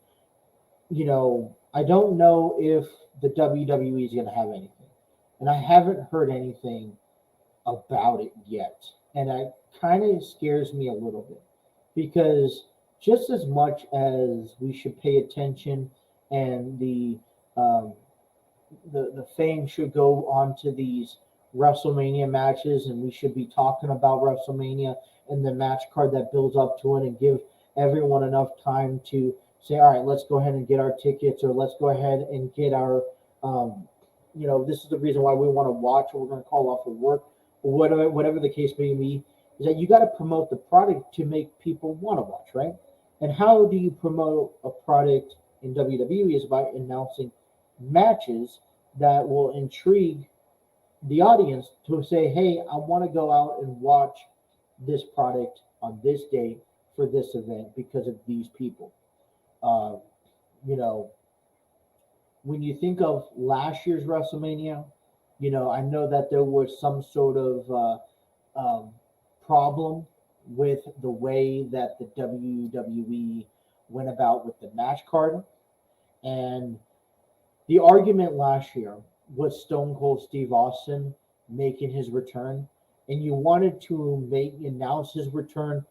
I don't know if the WWE is going to have anything. And I haven't heard anything about it yet. And it kind of scares me a little bit, because just as much as we should pay attention and the fame should go on to these WrestleMania matches, and we should be talking about WrestleMania and the match card that builds up to it, and give everyone enough time to say, all right, let's go ahead and get our tickets, or let's go ahead and get our, this is the reason why we want to watch, or we're going to call off of work, or whatever the case may be, is that you got to promote the product to make people want to watch, right? And how do you promote a product in WWE is by announcing matches that will intrigue the audience to say, hey, I want to go out and watch this product on this day for this event because of these people. When you think of last year's WrestleMania, I know that there was some sort of problem with the way that the WWE went about with the match card. And the argument last year was Stone Cold Steve Austin making his return. And you wanted to announce his return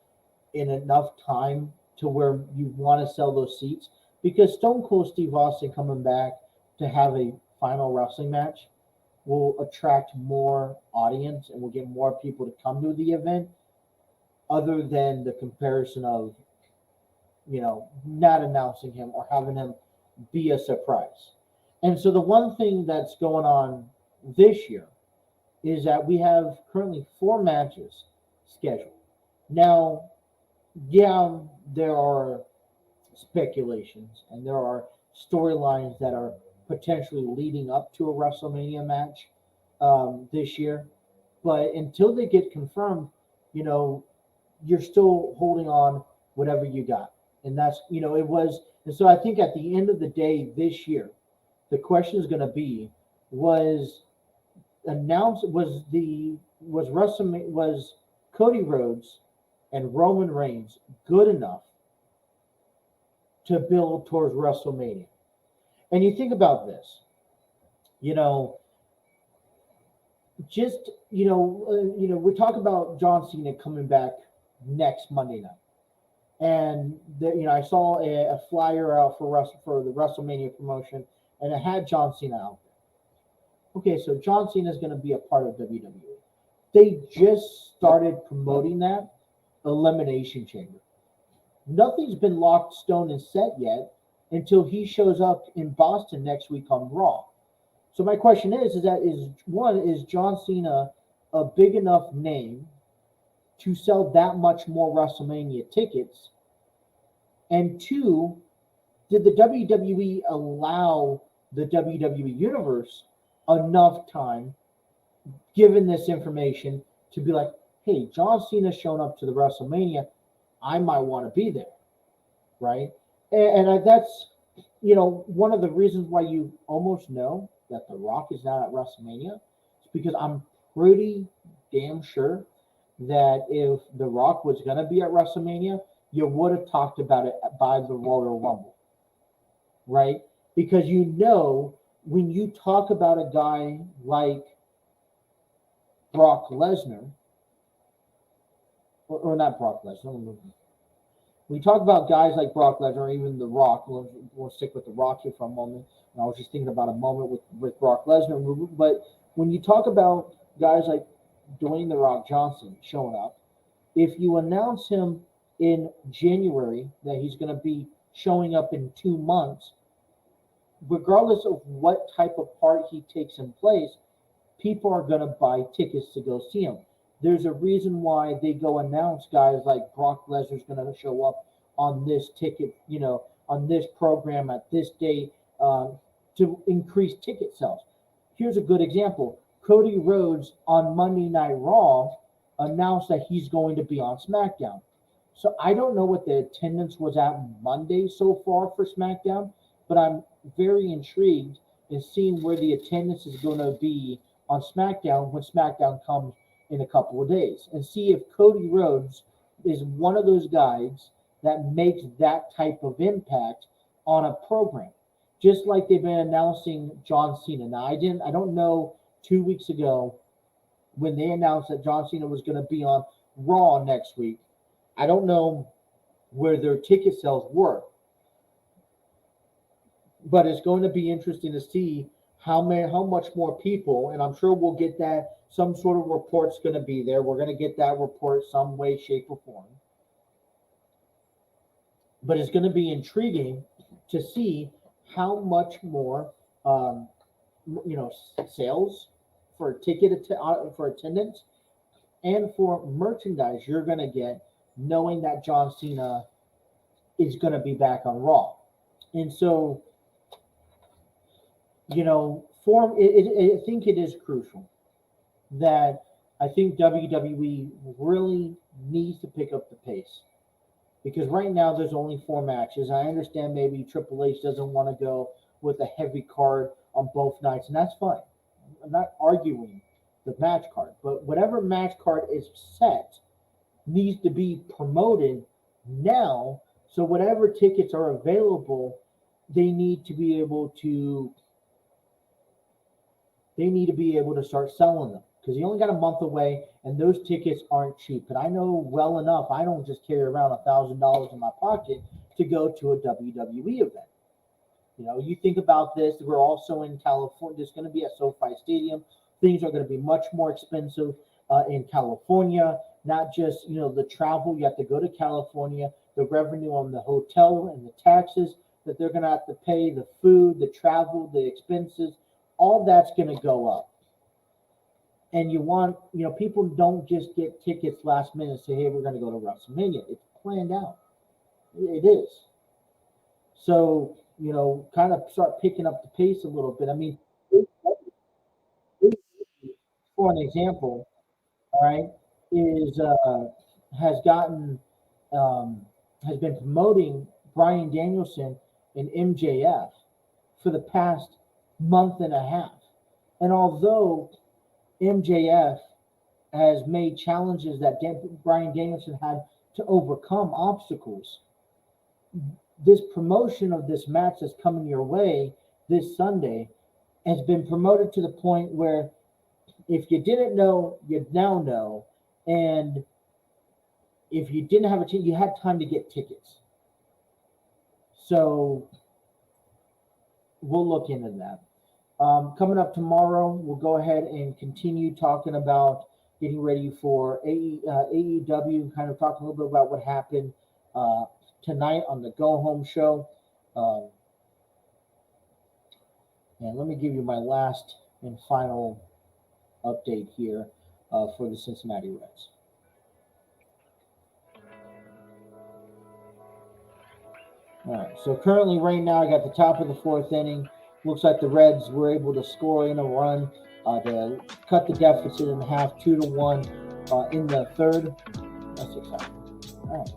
in enough time to where you want to sell those seats, because Stone Cold Steve Austin coming back to have a final wrestling match will attract more audience and will get more people to come to the event, other than the comparison of, not announcing him or having him be a surprise. And so the one thing that's going on this year is that we have currently 4 matches scheduled. Now, yeah, there are speculations and there are storylines that are potentially leading up to a WrestleMania match this year. But until they get confirmed, you're still holding on whatever you got. And that's, it was. And so I think at the end of the day this year, the question is going to be, was Cody Rhodes and Roman Reigns good enough to build towards WrestleMania? And you think about this, we talk about John Cena coming back next Monday night. And I saw a flyer out for the WrestleMania promotion, and it had John Cena out there. Okay, so John Cena is going to be a part of WWE. They just started promoting that Elimination Chamber. Nothing's been locked, stone, and set yet until he shows up in Boston next week on Raw. So my question is John Cena a big enough name to sell that much more WrestleMania tickets? And 2, did the WWE allow the WWE Universe enough time, given this information, to be like, hey, John Cena's shown up to the WrestleMania, I might want to be there, right? And that's, one of the reasons why you almost know that The Rock is not at WrestleMania. It's because I'm pretty damn sure that if The Rock was going to be at WrestleMania, you would have talked about it by the Royal Rumble, right? Because when you talk about a guy like Brock Lesnar, or not Brock Lesnar, we talk about guys like Brock Lesnar, or even The Rock. We'll stick with The Rock here for a moment. And I was just thinking about a moment with Brock Lesnar. But when you talk about guys like Dwayne The Rock Johnson showing up, if you announce him in January that he's going to be showing up in 2 months, regardless of what type of part he takes in place, people are going to buy tickets to go see him. There's a reason why they go announce guys like Brock Lesnar's going to show up on this ticket, on this program at this date to increase ticket sales. Here's a good example. Cody Rhodes on Monday Night Raw announced that he's going to be on SmackDown. So I don't know what the attendance was at Monday so far for SmackDown, but I'm very intrigued in seeing where the attendance is going to be on SmackDown when SmackDown comes in a couple of days, and see if Cody Rhodes is one of those guys that makes that type of impact on a program, just like they've been announcing John Cena. Now, I don't know 2 weeks ago when they announced that John Cena was going to be on Raw next week. I don't know where their ticket sales were, but it's going to be interesting to see how much more people, and I'm sure we'll get that. Some sort of report's going to be there. We're going to get that report some way, shape, or form. But it's going to be intriguing to see how much more, sales for for attendance and for merchandise you're going to get, knowing that John Cena is going to be back on Raw. And so, I think it is crucial that I think WWE really needs to pick up the pace, because right now there's only 4 matches. I understand maybe Triple H doesn't want to go with a heavy card on both nights, and that's fine. I'm not arguing the match card, but whatever match card is set needs to be promoted now. So whatever tickets are available, they need to be able to start selling them, because you only got a month away, and those tickets aren't cheap. And I know well enough, I don't just carry around $1,000 in my pocket to go to a WWE event. You think about this, we're also in California. There's going to be at SoFi Stadium. Things are going to be much more expensive in California, not just, the travel. You have to go to California, the revenue on the hotel and the taxes that they're going to have to pay, the food, the travel, the expenses, all that's going to go up. And you want, people don't just get tickets last minute and say, hey, we're going to go to WrestleMania. It's planned out. It is. So, kind of start picking up the pace a little bit. I mean, for an example, all right, is has gotten has been promoting Bryan Danielson and MJF for the past month and a half. And although MJF has made challenges that Bryan Danielson had to overcome obstacles, this promotion of this match that's coming your way this Sunday has been promoted to the point where if you didn't know, you now know. And if you didn't have a chance, you had time to get tickets. So we'll look into that. Coming up tomorrow, we'll go ahead and continue talking about getting ready for AEW, kind of talking a little bit about what happened tonight on the Go Home show. And let me give you my last and final update here for the Cincinnati Reds. All right, so currently right now I got the top of the fourth inning. Looks like the Reds were able to score in a run to cut the deficit in half, 2-1 in the third. That's exciting. All right.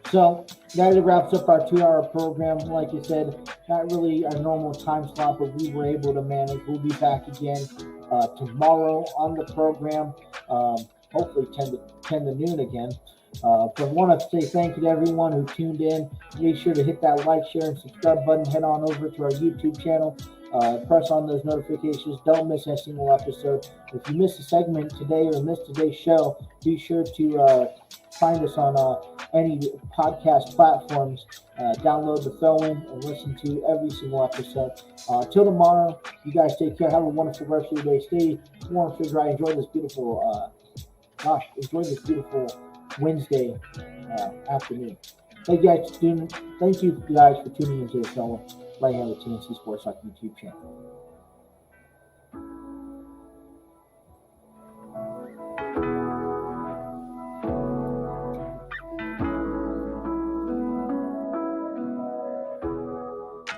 So that wraps up our 2-hour program. Like I said, not really a normal time slot, but we were able to manage. We'll be back again tomorrow on the program, hopefully 10 to noon again. But I want to say thank you to everyone who tuned in. Make sure to hit that like, share, and subscribe button. Head on over to our YouTube channel. Press on those notifications. Don't miss a single episode. If you missed a segment today or missed today's show, be sure to find us on any podcast platforms. Download the Throw-In and listen to every single episode. Till tomorrow, you guys take care. Have a wonderful rest of your day. Stay warm, stay dry. Enjoy this beautiful, Wednesday afternoon. Thank you guys for tuning into the Throw-In right here on the TNC Sports Talk YouTube channel.